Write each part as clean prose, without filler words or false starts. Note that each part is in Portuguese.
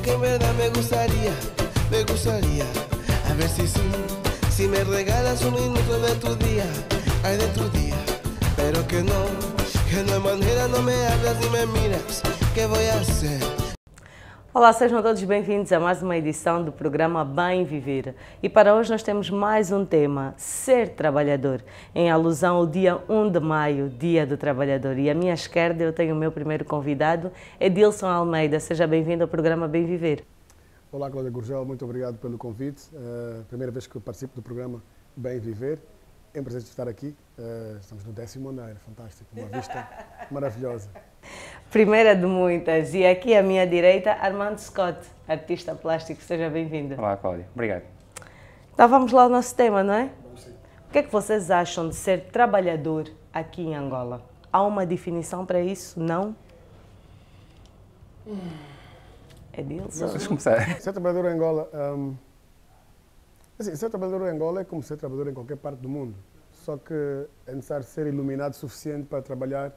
Que en verdad me gustaría, a ver si me regalas un minuto de tu día, ay de tu día, pero que no hay manera, no me hablas ni me miras, ¿qué voy a hacer? Olá, sejam todos bem-vindos a mais uma edição do programa Bem Viver. E para hoje nós temos mais um tema, ser trabalhador, em alusão ao dia 1 de maio, Dia do Trabalhador. E à minha esquerda eu tenho o meu primeiro convidado, Edilson Almeida. Seja bem-vindo ao programa Bem Viver. Olá, Cláudia Gurgel, muito obrigado pelo convite. Primeira vez que eu participo do programa Bem Viver. É um prazer estar aqui. Estamos no 10º andar, fantástico, uma vista maravilhosa. Primeira de muitas. E aqui à minha direita, Armando Scott, artista plástico. Seja bem-vindo. Olá, Cláudia. Obrigado. Então vamos lá ao nosso tema, não é? Vamos sim. O que é que vocês acham de ser trabalhador aqui em Angola? Há uma definição para isso? Não? Edilson? Vamos começar. Ser trabalhador em Angola... ser trabalhador em Angola é como ser trabalhador em qualquer parte do mundo. Só que é necessário ser iluminado o suficiente para trabalhar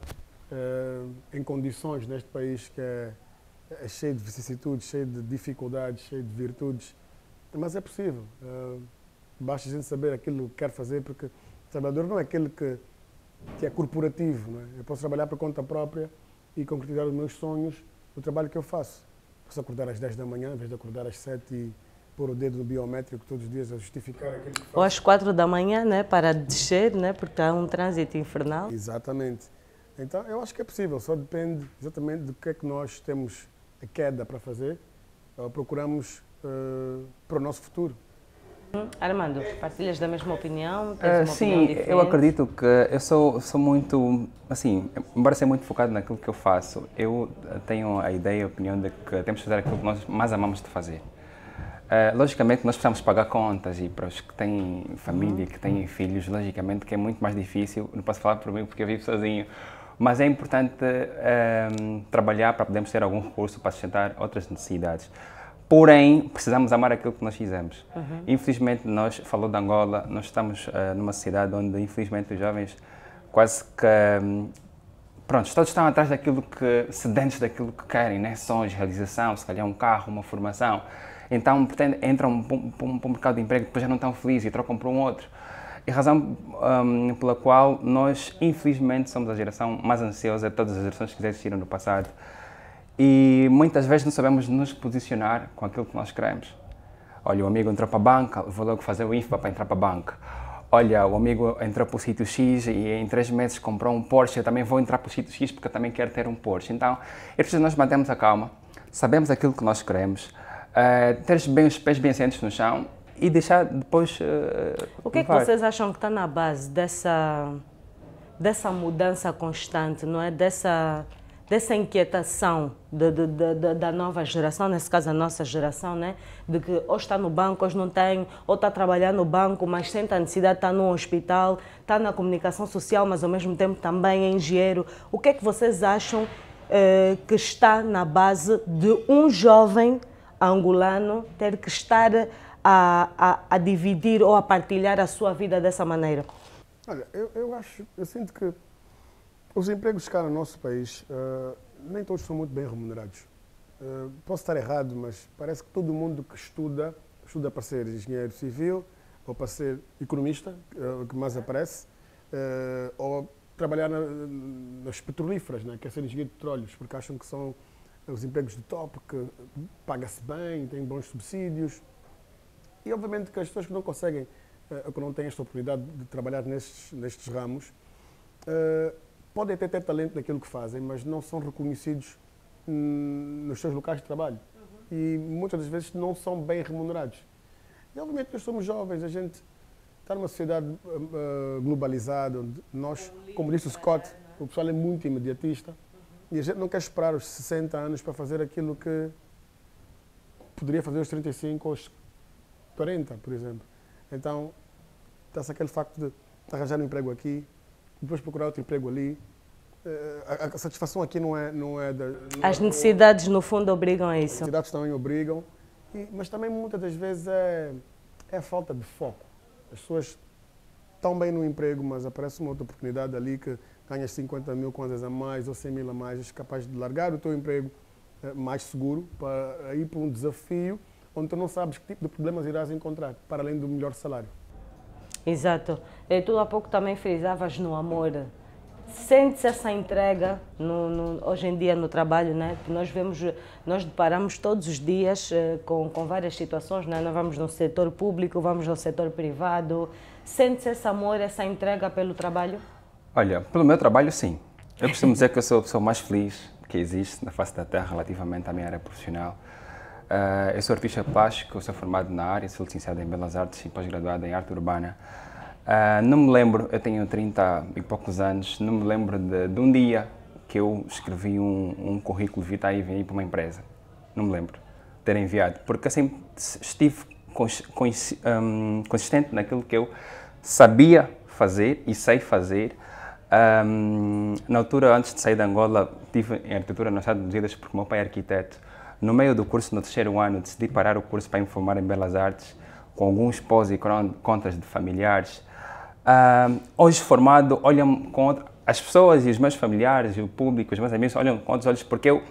em condições neste país que é cheio de vicissitudes, cheio de dificuldades, cheio de virtudes. Mas é possível. Basta a gente saber aquilo que quer fazer, porque o trabalhador não é aquele que é corporativo. Não é? Eu posso trabalhar por conta própria e concretizar os meus sonhos no trabalho que eu faço. Posso acordar às 10 da manhã, em vez de acordar às 7 e pôr o dedo no biométrico todos os dias a justificar aquilo que faço. Ou às 4 da manhã, né, para descer, né, porque há um trânsito infernal. Exatamente. Então, eu acho que é possível, só depende exatamente do que é que nós temos a queda para fazer, ou procuramos para o nosso futuro. Armando, partilhas da mesma opinião? Tens uma opinião sim, diferente? eu acredito que eu sou muito, assim, embora seja muito focado naquilo que eu faço, eu tenho a ideia e a opinião de que temos que fazer aquilo que nós mais amamos de fazer. Logicamente, nós precisamos pagar contas e para os que têm família, que têm filhos, logicamente que é muito mais difícil. Não posso falar por mim porque eu vivo sozinho, mas é importante trabalhar para podermos ter algum recurso para sustentar outras necessidades. Porém, precisamos amar aquilo que nós fizemos. Infelizmente, nós, falou de Angola, nós estamos numa sociedade onde, infelizmente, os jovens quase que... Pronto, todos estão atrás daquilo que, sedentos daquilo que querem, né? Sonhos, realização, se calhar um carro, uma formação. Então, entram para um mercado de emprego, depois já não estão felizes e trocam por um outro. E a razão pela qual nós, infelizmente, somos a geração mais ansiosa de todas as gerações que já existiram no passado. E muitas vezes não sabemos nos posicionar com aquilo que nós queremos. Olha, o amigo entrou para a banca, vou logo fazer o INFPA para entrar para a banca. Olha, o amigo entrou para o sítio X e em 3 meses comprou um Porsche, eu também vou entrar para o sítio X porque eu também quero ter um Porsche. Então, é preciso nós mantermos a calma, sabemos aquilo que nós queremos, ter bem os pés bem assentos no chão e deixar depois o que é que vocês acham que está na base dessa mudança constante, não é? Dessa inquietação da nova geração, nesse caso a nossa geração, né? De que ou está no banco, hoje não tem, ou está trabalhando no banco, mas sente a necessidade, está no hospital, está na comunicação social, mas ao mesmo tempo também é engenheiro. O que é que vocês acham que está na base de um jovem angolano ter que estar a dividir ou a partilhar a sua vida dessa maneira? Olha, eu sinto que os empregos cá no nosso país, nem todos são muito bem remunerados. Posso estar errado, mas parece que todo mundo que estuda para ser engenheiro civil, ou para ser economista, o que mais aparece, ou trabalhar nas petrolíferas, né, que é ser engenheiro de petróleos, porque acham que são os empregos de top, que paga-se bem, tem bons subsídios. E obviamente que as pessoas que não conseguem, ou que não têm esta oportunidade de trabalhar nestes ramos, podem até ter talento naquilo que fazem, mas não são reconhecidos nos seus locais de trabalho. E muitas das vezes não são bem remunerados. E obviamente nós somos jovens, a gente está numa sociedade globalizada, onde nós, como disse o Scott, o pessoal é muito imediatista, e a gente não quer esperar os 60 anos para fazer aquilo que poderia fazer aos 35 ou aos 40, por exemplo. Então, está-se aquele facto de arranjar um emprego aqui, depois procurar outro emprego ali. A satisfação aqui não é as necessidades, no fundo, obrigam a isso. As necessidades também obrigam. Mas também muitas das vezes é a falta de foco. As pessoas estão bem no emprego, mas aparece uma outra oportunidade ali que ganhas 50 mil kwanzas a mais ou 100 mil a mais, és capaz de largar o teu emprego mais seguro para ir para um desafio onde tu não sabes que tipo de problemas irás encontrar, para além do melhor salário. Exato. E tu há pouco também frisavas no amor. Sente-se essa entrega hoje em dia no trabalho, né? Nós deparamos todos os dias com várias situações, né? Nós vamos no setor público, vamos no setor privado. Sente-se esse amor, essa entrega pelo trabalho? Olha, pelo meu trabalho, sim. Eu costumo dizer que eu sou a pessoa mais feliz que existe na face da Terra relativamente à minha área profissional. Eu sou artista plástico, sou formado na área, sou licenciado em Belas Artes e pós-graduado em Arte Urbana. Não me lembro, eu tenho 30 e poucos anos, não me lembro de um dia que eu escrevi um currículo vitae e vim para uma empresa. Não me lembro de ter enviado, porque assim estive consistente naquilo que eu sabia fazer e sei fazer. Na altura, antes de sair de Angola, estive em arquitetura nas Estados Unidos porque o meu pai é arquiteto. No meio do curso, no terceiro ano, decidi parar o curso para me formar em Belas Artes, com alguns pós e contras de familiares. Hoje formado, olham com as pessoas e os meus familiares, e o público, os meus amigos, olham com outros olhos porque eu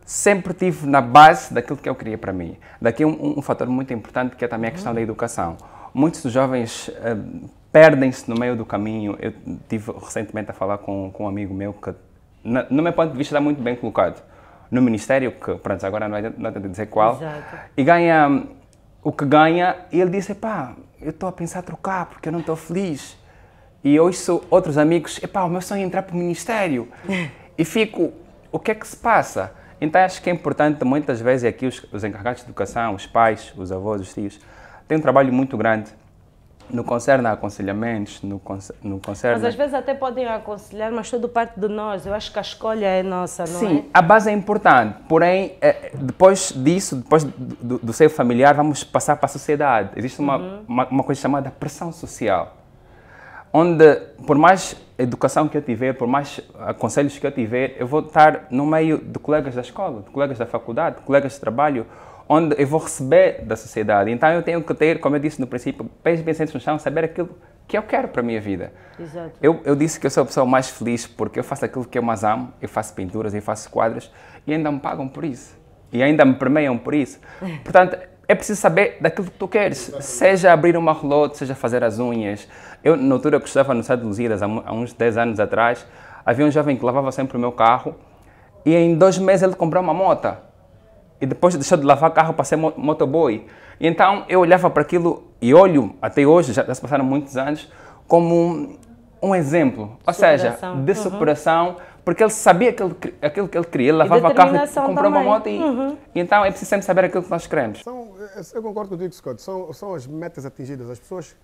sempre estive na base daquilo que eu queria para mim. Daqui um fator muito importante que é também a questão da educação. Muitos dos jovens perdem-se no meio do caminho. Eu estive recentemente a falar com um amigo meu que, no meu ponto de vista, está muito bem colocado no Ministério, que pronto, agora não é dizer qual, exato, e ganha o que ganha, e ele disse, pá, eu estou a pensar trocar porque eu não estou feliz. E ouço outros amigos, o meu sonho é entrar para o Ministério. E fico, o que é que se passa? Então acho que é importante, muitas vezes, aqui os encarregados de educação, os pais, os avós, os tios, têm um trabalho muito grande no concerne a aconselhamentos, no concerne... Mas às vezes até podem aconselhar, mas tudo parte de nós. Eu acho que a escolha é nossa, não é? Sim, a base é importante, porém, depois disso, depois do seio familiar, vamos passar para a sociedade. Existe uma coisa chamada pressão social, onde, por mais educação que eu tiver, por mais conselhos que eu tiver, eu vou estar no meio de colegas da escola, de colegas da faculdade, de colegas de trabalho, onde eu vou receber da sociedade. Então eu tenho que ter, como eu disse no princípio, pés bem sentados no chão, saber aquilo que eu quero para a minha vida. Exato. Eu disse que eu sou a pessoa mais feliz porque eu faço aquilo que eu mais amo, eu faço pinturas, eu faço quadros e ainda me pagam por isso. E ainda me premiam por isso. Portanto, é preciso saber daquilo que tu queres. Seja abrir uma relote, seja fazer as unhas. Eu, na altura que estava no estado de Lusíadas, há uns 10 anos atrás, havia um jovem que lavava sempre o meu carro e em 2 meses ele comprou uma moto. E depois deixou de lavar carro para ser motoboy. E então eu olhava para aquilo e olho, até hoje, já se passaram muitos anos, como um exemplo. Ou seja, de superação, porque ele sabia aquilo que ele queria. Ele lavava carro e comprou uma moto. E então é preciso sempre saber aquilo que nós queremos. Eu concordo contigo, Scott. São as metas atingidas. As pessoas...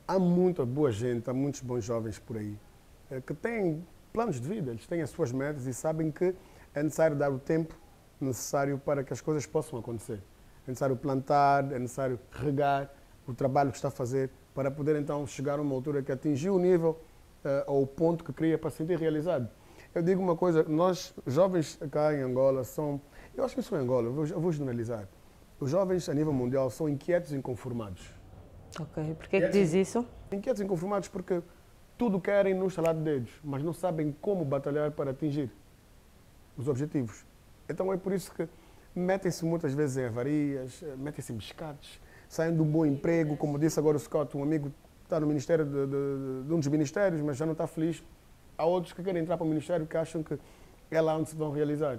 Há muita boa gente, há muitos bons jovens por aí que têm planos de vida. Eles têm as suas metas e sabem que é necessário dar o tempo necessário para que as coisas possam acontecer. É necessário plantar, é necessário regar o trabalho que está a fazer para poder então chegar a uma altura que atingiu o nível ou o ponto que queria para se sentir realizado. Eu digo uma coisa, nós jovens cá em Angola são, eu acho que são em Angola, eu vou generalizar, os jovens a nível mundial são inquietos e inconformados. Ok, por que diz isso? Inquietos e inconformados porque tudo querem no estalar de dedos, mas não sabem como batalhar para atingir os objetivos. Então é por isso que metem-se muitas vezes em avarias, metem-se em pescados, saem de um bom emprego, como disse agora o Scott, um amigo está no ministério de um dos ministérios, mas já não está feliz. Há outros que querem entrar para o ministério que acham que é lá onde se vão realizar.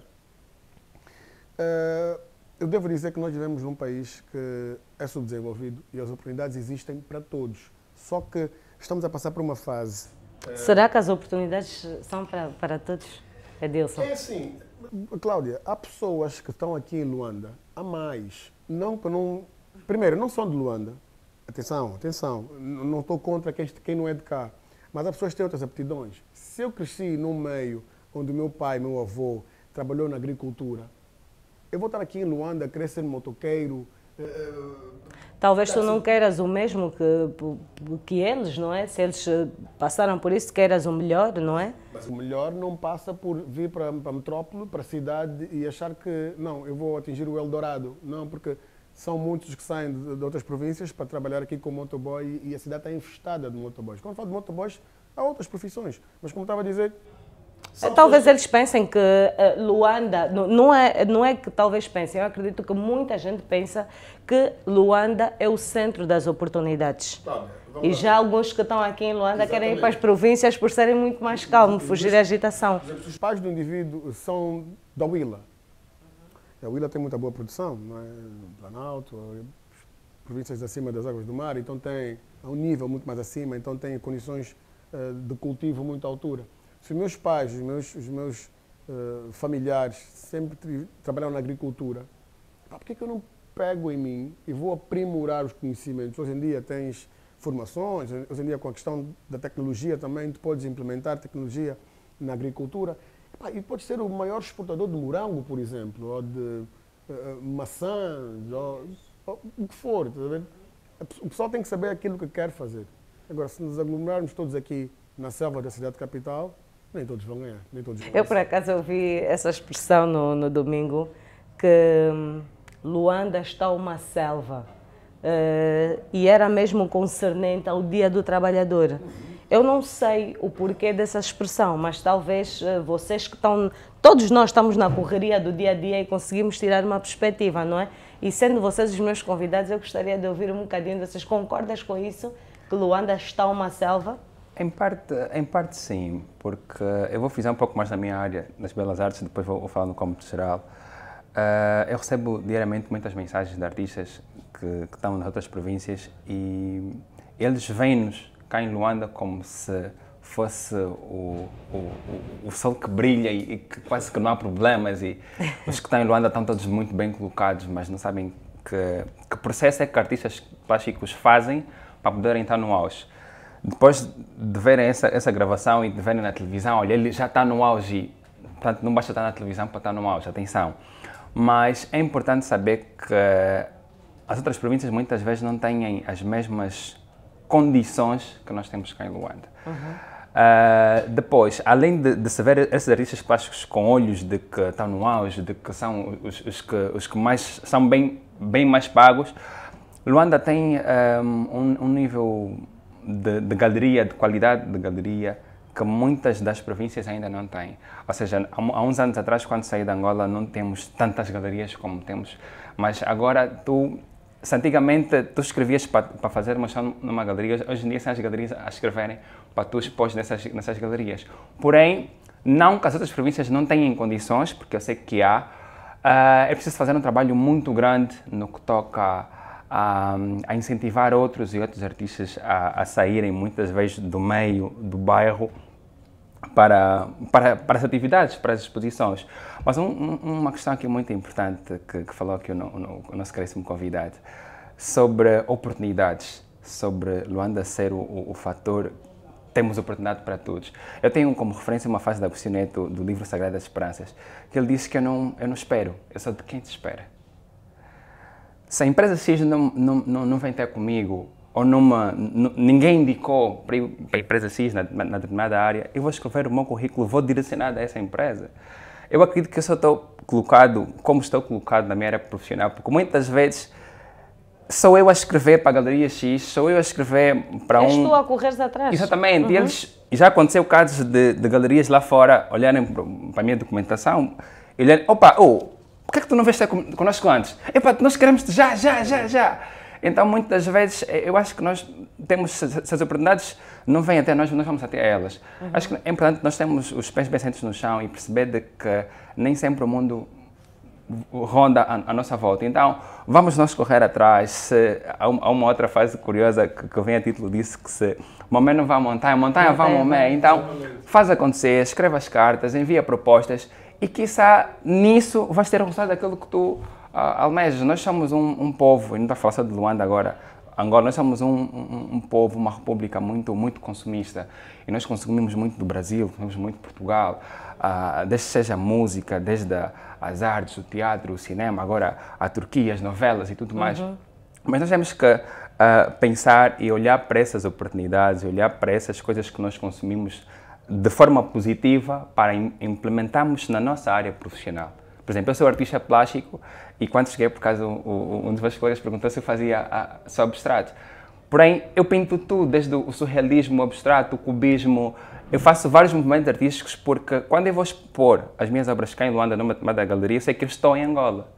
Eu devo dizer que nós vivemos num país que é subdesenvolvido e as oportunidades existem para todos. Só que estamos a passar por uma fase... Será que as oportunidades são para todos, Edilson? É assim, Cláudia, há pessoas que estão aqui em Luanda, há mais. Primeiro, não são de Luanda. Atenção, não estou contra quem não é de cá. Mas há pessoas que têm outras aptidões. Se eu cresci num meio onde o meu pai, meu avô, trabalhou na agricultura, eu vou estar aqui em Luanda a querer ser motoqueiro. Talvez tu não queiras o mesmo que eles, não é? Se eles passaram por isso, queiras o melhor, não é? Mas o melhor não passa por vir para a metrópole, para a cidade e achar que, não, eu vou atingir o Eldorado. Não, porque são muitos que saem de outras províncias para trabalhar aqui com motoboy e a cidade está infestada de motoboys. Quando falo de motoboys, há outras profissões, mas como estava a dizer... Talvez eles pensem que Luanda, não é que talvez pensem, eu acredito que muita gente pensa que Luanda é o centro das oportunidades. E já alguns que estão aqui em Luanda querem ir para as províncias por serem muito mais calmos, fugir da agitação. Os pais do indivíduo são da Huila. A Huila tem muita boa produção, não é? Planalto, províncias acima das águas do mar, então tem um nível muito mais acima, então tem condições de cultivo muito à altura. Se os meus pais, os meus familiares sempre trabalharam na agricultura, por que eu não pego em mim e vou aprimorar os conhecimentos? Hoje em dia tens formações, hoje em dia com a questão da tecnologia também, tu podes implementar tecnologia na agricultura e podes ser o maior exportador de morango, por exemplo, ou de maçãs, ou o que for. Tá vendo? O pessoal tem que saber aquilo que quer fazer. Agora, se nos aglomerarmos todos aqui na selva da cidade capital, nem todos vão ganhar. Nem todos vão eu, por acaso, ouvi essa expressão no domingo, que Luanda está uma selva. E era mesmo concernente ao Dia do Trabalhador. Eu não sei o porquê dessa expressão, mas talvez vocês que estão... Todos nós estamos na correria do dia a dia e conseguimos tirar uma perspectiva, não é? E sendo vocês os meus convidados, eu gostaria de ouvir um bocadinho. Vocês concordam com isso? Que Luanda está uma selva? Em parte sim, porque eu vou fazer um pouco mais na minha área, nas belas artes, depois vou falar no cômputo geral. Eu recebo diariamente muitas mensagens de artistas que estão nas outras províncias e eles veem-nos cá em Luanda como se fosse o sol que brilha e que quase que não há problemas, e os que estão em Luanda estão todos muito bem colocados, mas não sabem que processo é que artistas plásticos fazem para poderem estar no auge. Depois de verem essa gravação e de verem na televisão, olha, ele já está no auge, portanto não basta estar na televisão para estar no auge, atenção. Mas é importante saber que as outras províncias muitas vezes não têm as mesmas condições que nós temos cá em Luanda. Depois, além de se ver esses artistas plásticos com olhos de que estão no auge, de que são os que mais, são bem mais pagos, Luanda tem um nível de galeria, de qualidade de galeria, que muitas das províncias ainda não têm. Ou seja, há uns anos atrás, quando saí de Angola, não temos tantas galerias como temos, mas agora se antigamente tu escrevias para fazer uma show numa galeria, hoje em dia são as galerias a escreverem para tu expor nessas galerias. Porém, não que as outras províncias não tenham condições, porque eu sei que há, é preciso fazer um trabalho muito grande no que toca a incentivar outros e outros artistas a saírem muitas vezes do meio, do bairro, para as atividades, para as exposições. Mas uma questão aqui muito importante que falou aqui o nosso caríssimo convidado, sobre oportunidades, sobre Luanda ser o fator, temos oportunidade para todos. Eu tenho como referência uma frase da Agostinho Neto do livro Sagradas Esperanças, que ele disse que eu não espero, eu sou de quem te espera. Se a empresa X não vem ter comigo, ou ninguém indicou para a empresa X na determinada área, eu vou escrever o meu currículo, vou direcionar a essa empresa. Eu acredito que eu só estou colocado como estou colocado na minha área profissional, porque muitas vezes sou eu a escrever para a Galeria X, sou eu a escrever para És tu a correres atrás. Exatamente. E já aconteceu casos de galerias lá fora olharem para a minha documentação e olharem, por que é que tu não vês connosco antes? Nós queremos-te já. Então, muitas vezes, eu acho que nós temos, se as oportunidades não vêm até nós vamos até elas. Acho que é importante nós termos os pés bem sentados no chão e perceber de que nem sempre o mundo ronda à nossa volta. Então, vamos nós correr atrás. Há uma outra frase curiosa que vem a título disso, que se Momé não vai à montanha, a montanha vai a Momé. Então, faz acontecer, escreve as cartas, envia propostas e, quiçá, nisso vais ter o resultado daquilo que tu almejas. Nós somos um povo, e não estou a falar só de Luanda agora, Angola, nós somos um povo, uma república muito consumista. E nós consumimos muito do Brasil, consumimos muito de Portugal, desde seja a música, desde as artes, o teatro, o cinema, agora a Turquia, as novelas e tudo mais. Mas nós temos que pensar e olhar para essas oportunidades, olhar para essas coisas que nós consumimos de forma positiva para implementarmos na nossa área profissional. Por exemplo, eu sou artista plástico e quando cheguei, por acaso, um dos meus colegas perguntou se eu fazia só abstrato. Porém, eu pinto tudo, desde o surrealismo, o abstrato, o cubismo. Eu faço vários movimentos artísticos porque quando eu vou expor as minhas obras cá em Luanda, numa da galeria, eu sei que eu estou em Angola.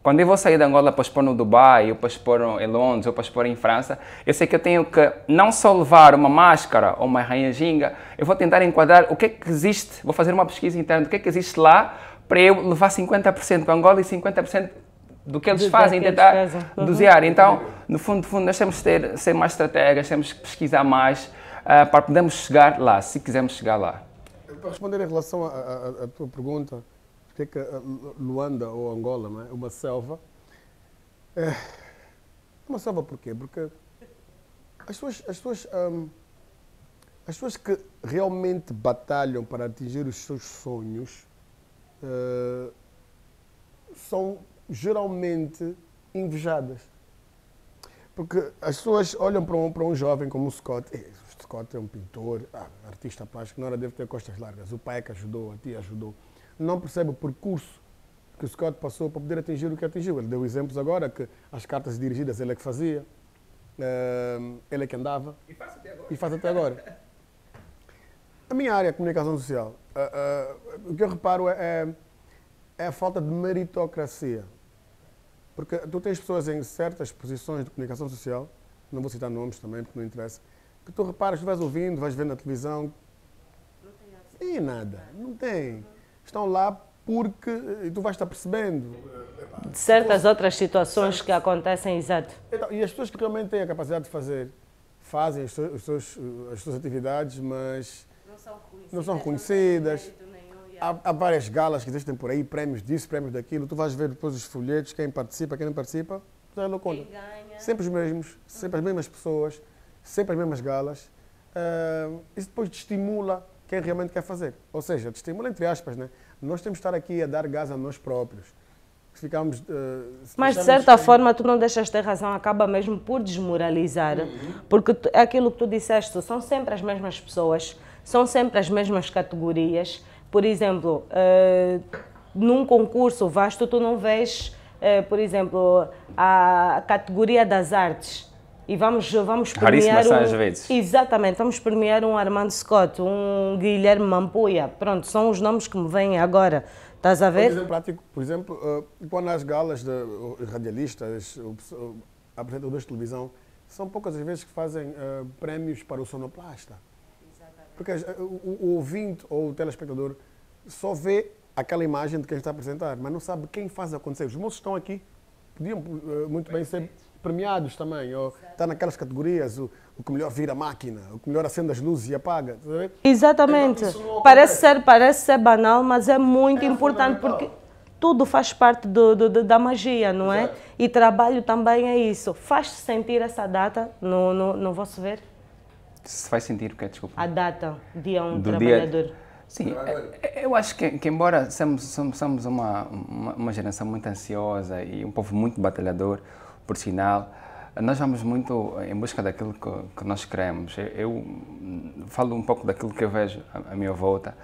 Quando eu vou sair de Angola para expor no Dubai, ou para expor em Londres, ou para expor em França, eu sei que eu tenho que não só levar uma máscara ou uma rainha ginga, eu vou tentar enquadrar o que é que existe, vou fazer uma pesquisa interna do que é que existe lá, para eu levar 50% para Angola e 50% do que eles fazem, tentar dosear. Então, no fundo, nós temos que ser mais estrategas, temos que pesquisar mais para podermos chegar lá, se quisermos chegar lá. Para responder em relação à tua pergunta, porque é que Luanda ou Angola, não é uma selva? É uma selva porquê? Porque as pessoas que realmente batalham para atingir os seus sonhos são geralmente invejadas. Porque as pessoas olham para um jovem como o Scott. O Scott é um pintor, artista plástico, na hora deve ter costas largas. O pai é que ajudou, a tia ajudou. Não percebe o percurso que o Scott passou para poder atingir o que atingiu. Ele deu exemplos agora que as cartas dirigidas ele é que fazia, ele é que andava. E faz até agora. A minha área é a comunicação social. O que eu reparo é a falta de meritocracia. Porque tu tens pessoas em certas posições de comunicação social, não vou citar nomes também porque não interessa, que tu reparas, tu vais ouvindo, vais ver na televisão, e nada, não tem. Estão lá porque tu vais estar percebendo. De certas outras situações que acontecem, exato. Então, e as pessoas que realmente têm a capacidade de fazer, fazem as suas atividades, mas não são reconhecidas. Há várias galas que existem por aí, prémios disso, prémios daquilo. Tu vais ver depois os folhetos, quem participa, quem não participa. Já não conta. Sempre os mesmos, sempre as mesmas pessoas, sempre as mesmas galas. Isso depois te estimula quem realmente quer fazer. Ou seja, te estimula entre aspas, né? Nós temos que estar aqui a dar gás a nós próprios. Ficamos, mas de certa forma tu não deixas de ter razão, acaba mesmo por desmoralizar. Porque é aquilo que tu disseste, são sempre as mesmas pessoas, são sempre as mesmas categorias. Por exemplo, num concurso vasto, tu não vês, por exemplo, a categoria das artes. E vamos premiar às vezes. Exatamente, vamos premiar um Armando Scott, um Guilherme Mampuia. Pronto, são os nomes que me vêm agora. Estás a ver? Por exemplo, quando as galas de radialistas, apresentadores de televisão, são poucas as vezes que fazem prémios para o sonoplasta. Porque o ouvinte ou o telespectador só vê aquela imagem de quem está a apresentar, mas não sabe quem faz acontecer. Os moços estão aqui, podiam muito bem ser premiados também, ou estar naquelas categorias, o que melhor vira a máquina, o que melhor acende as luzes e apaga. Exatamente. Então, parece ser banal, mas é muito importante porque tudo faz parte da magia, não é? Exato. E trabalho também é isso. Faz-se sentir essa data no vosso ver? Se vai sentir o quê? Desculpa. A data, dia 1 do trabalhador. Sim, eu acho que embora somos uma geração muito ansiosa e um povo muito batalhador, por sinal, nós vamos muito em busca daquilo que nós queremos. Eu falo um pouco daquilo que eu vejo à minha volta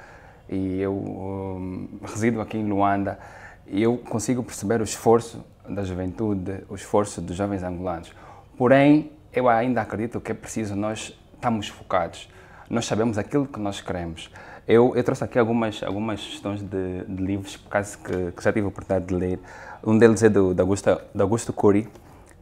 e eu resido aqui em Luanda e eu consigo perceber o esforço da juventude, o esforço dos jovens angolanos. Porém, eu ainda acredito que é preciso nós estamos focados, nós sabemos aquilo que nós queremos. Eu trouxe aqui algumas sugestões de livros, por causa que já tive a oportunidade de ler. Um deles é de Augusto Cury,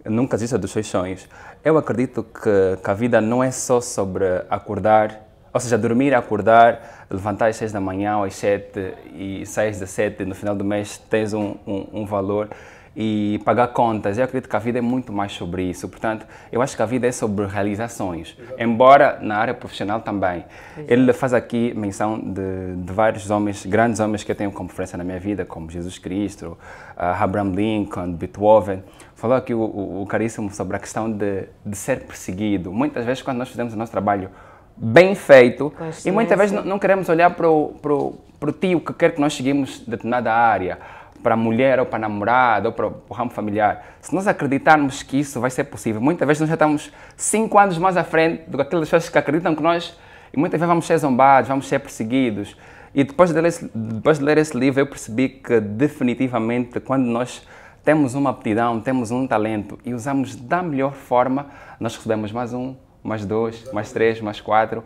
Nunca Desista dos Seus Sonhos. Eu acredito que a vida não é só sobre acordar, ou seja, dormir, acordar, levantar às 6 da manhã ou às 7 e sais das 7 no final do mês tens um valor e pagar contas. Eu acredito que a vida é muito mais sobre isso. Portanto, eu acho que a vida é sobre realizações, embora na área profissional também. Ele faz aqui menção de vários homens, grandes homens que eu tenho como referência na minha vida, como Jesus Cristo, Abraham Lincoln, Beethoven. Falou aqui o caríssimo sobre a questão de ser perseguido. Muitas vezes, quando nós fizemos o nosso trabalho bem feito, e muitas vezes não queremos olhar para o tio que quer que nós seguimos determinada área, para a mulher, ou para a namorada, ou para o ramo familiar. Se nós acreditarmos que isso vai ser possível, muitas vezes nós já estamos 5 anos mais à frente do que aquelas pessoas que acreditam que nós, e muitas vezes vamos ser zombados, vamos ser perseguidos. E depois de ler esse livro, eu percebi que definitivamente quando nós temos uma aptidão, temos um talento e usamos da melhor forma, nós recebemos mais um, mais dois, mais três, mais quatro.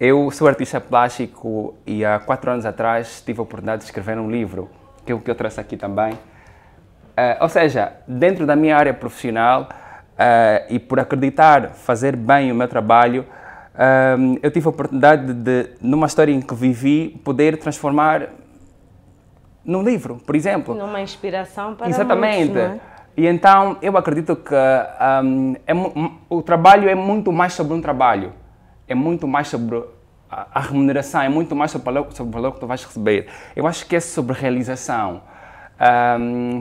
Eu sou artista plástico e há 4 anos atrás tive a oportunidade de escrever um livro, que é o que eu trouxe aqui também. Ou seja, dentro da minha área profissional e por acreditar fazer bem o meu trabalho, eu tive a oportunidade de, numa história em que vivi, poder transformar num livro, por exemplo. Numa inspiração para Exatamente. muitos, não é? E então eu acredito que o trabalho é muito mais sobre um trabalho, é muito mais sobre a remuneração, é muito mais sobre o valor que tu vais receber. Eu acho que é sobre realização.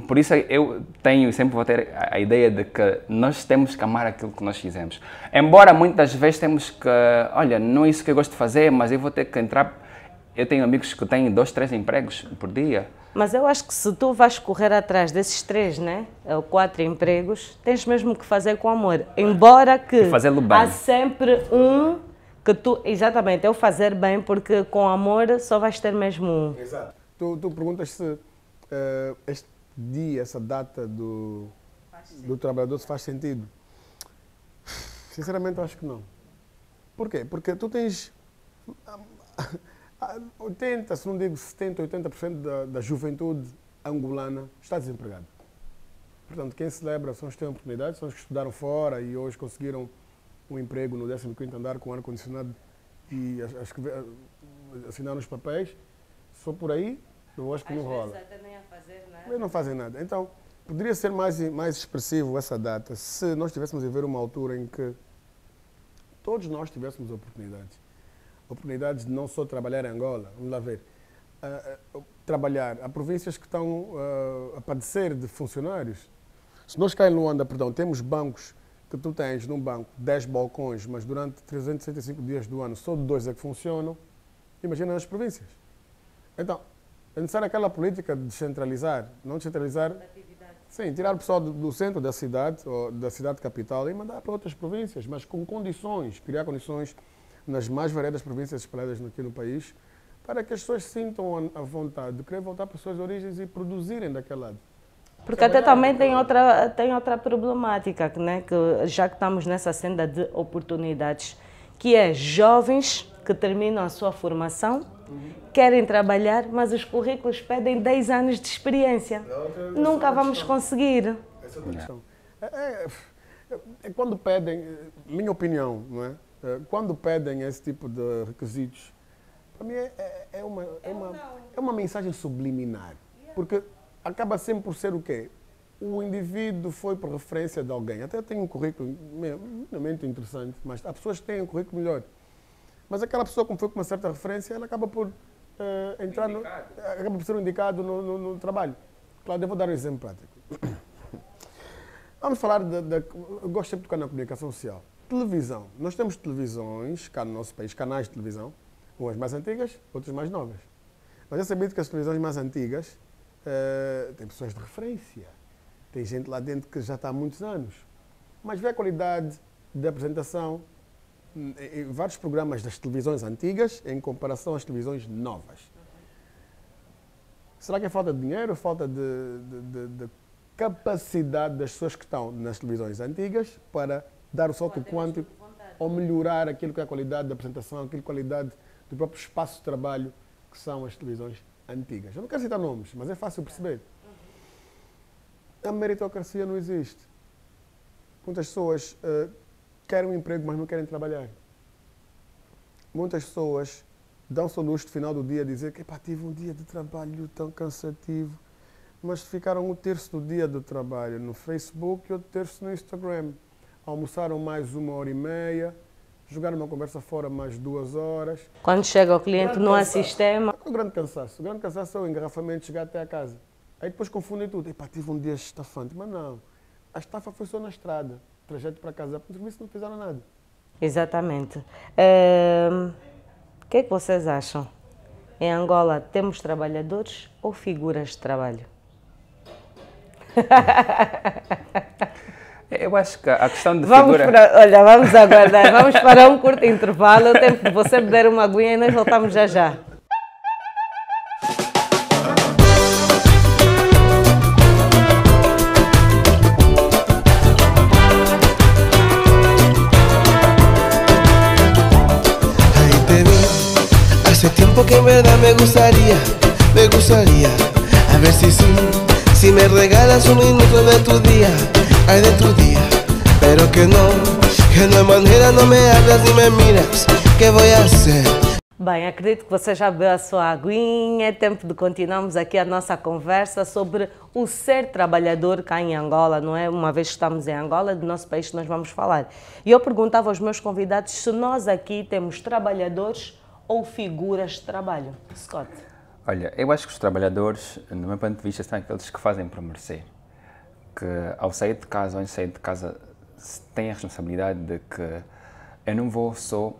Por isso eu tenho e sempre vou ter a ideia de que nós temos que amar aquilo que nós fizemos. Embora muitas vezes temos que, olha, não é isso que eu gosto de fazer, mas eu vou ter que entrar. Eu tenho amigos que têm 2, 3 empregos por dia. Mas eu acho que se tu vais correr atrás desses 3, né, ou 4 empregos, tens mesmo que fazer com amor. Embora que fazê-lo bem. há sempre um que tu... Exatamente, é o fazer bem, porque com amor só vais ter mesmo um. Exato. Tu perguntas se este dia, essa data do trabalhador, se faz sentido. Sinceramente, eu acho que não. Por quê? Porque tu tens 80, se não digo 70, 80% da juventude angolana está desempregada. Portanto, quem celebra são os que têm oportunidade, são os que estudaram fora e hoje conseguiram um emprego no 15º andar com ar-condicionado e assinaram os papéis. Só por aí, eu acho que não rola. Eles não fazem nada. Então, poderia ser mais expressivo essa data se nós estivéssemos a ver uma altura em que todos nós tivéssemos oportunidades. Oportunidades de não só trabalhar em Angola, vamos lá ver, trabalhar. Há províncias que estão a padecer de funcionários. Se nós cá em Luanda, temos bancos que tu tens num banco 10 balcões, mas durante 365 dias do ano só 2 é que funcionam, imagina nas províncias. Então, é necessária aquela política de descentralizar, não descentralizar, sim, tirar o pessoal do centro da cidade, ou da cidade capital e mandar para outras províncias, mas com condições, criar condições nas mais variadas províncias espalhadas aqui no país, para que as pessoas sintam a vontade de querer voltar para as suas origens e produzirem daquele lado. Porque até também tem outra problemática, né? Que já que estamos nessa senda de oportunidades, que é jovens que terminam a sua formação, querem trabalhar, mas os currículos pedem 10 anos de experiência. Nunca vamos conseguir. Essa é outra questão. É quando pedem, minha opinião, não é? Quando pedem esse tipo de requisitos, para mim é uma mensagem subliminar. Porque acaba sempre por ser o quê? O indivíduo foi por referência de alguém. Até tem um currículo minimamente interessante, mas há pessoas que têm um currículo melhor. Mas aquela pessoa, como foi com uma certa referência, ela acaba por entrar acaba por ser indicado no trabalho. Claro, eu vou dar um exemplo prático. Vamos falar eu gosto sempre de tocar na comunicação social. Televisão. Nós temos televisões cá no nosso país, canais de televisão, umas mais antigas, outras mais novas. Mas é sabido que as televisões mais antigas têm pessoas de referência. Tem gente lá dentro que já está há muitos anos. Mas vê a qualidade de apresentação em vários programas das televisões antigas em comparação às televisões novas. Será que é falta de dinheiro ou falta de capacidade das pessoas que estão nas televisões antigas para dar o salto quântico ou melhorar aquilo que é a qualidade da apresentação, aquilo que é a qualidade do próprio espaço de trabalho que são as televisões antigas? Eu não quero citar nomes, mas é fácil perceber. A meritocracia não existe. Muitas pessoas querem um emprego, mas não querem trabalhar. Muitas pessoas dão-se ao luxo no final do dia dizer que tive um dia de trabalho tão cansativo, mas ficaram 1/3 do dia do trabalho no Facebook e outro terço no Instagram. Almoçaram mais 1h30, jogaram uma conversa fora mais 2 horas. Quando chega o cliente não há sistema. O grande cansaço é o engarrafamento de chegar até a casa. Aí depois confundem tudo. Tive um dia estafante. Mas não, a estafa foi só na estrada. O trajeto para casa, por isso não fizeram nada. Exatamente. O que é que vocês acham? Em Angola temos trabalhadores ou figuras de trabalho? Eu acho que a questão de figura... Vamos aguardar, vamos para um curto intervalo, o tempo de você beber uma aguinha e nós voltamos já já. en verdad me gustaría, a ver si sí, si me regalas un minuto de tu día, ay de tu día, pero que no hay manera, no me hablas ni me miras, ¿qué voy a hacer? Bem, acredito que você já bebeu a sua aguinha, é tempo de continuarmos aqui a nossa conversa sobre o ser trabalhador cá em Angola, não é? Uma vez que estamos em Angola, do nosso país que nós vamos falar. E eu perguntava aos meus convidados se nós aqui temos trabalhadores ou figuras de trabalho. Scott. Olha, eu acho que os trabalhadores, no meu ponto de vista, são aqueles que fazem por merecer. Que ao sair de casa, ou sair de casa, têm a responsabilidade de que eu não vou só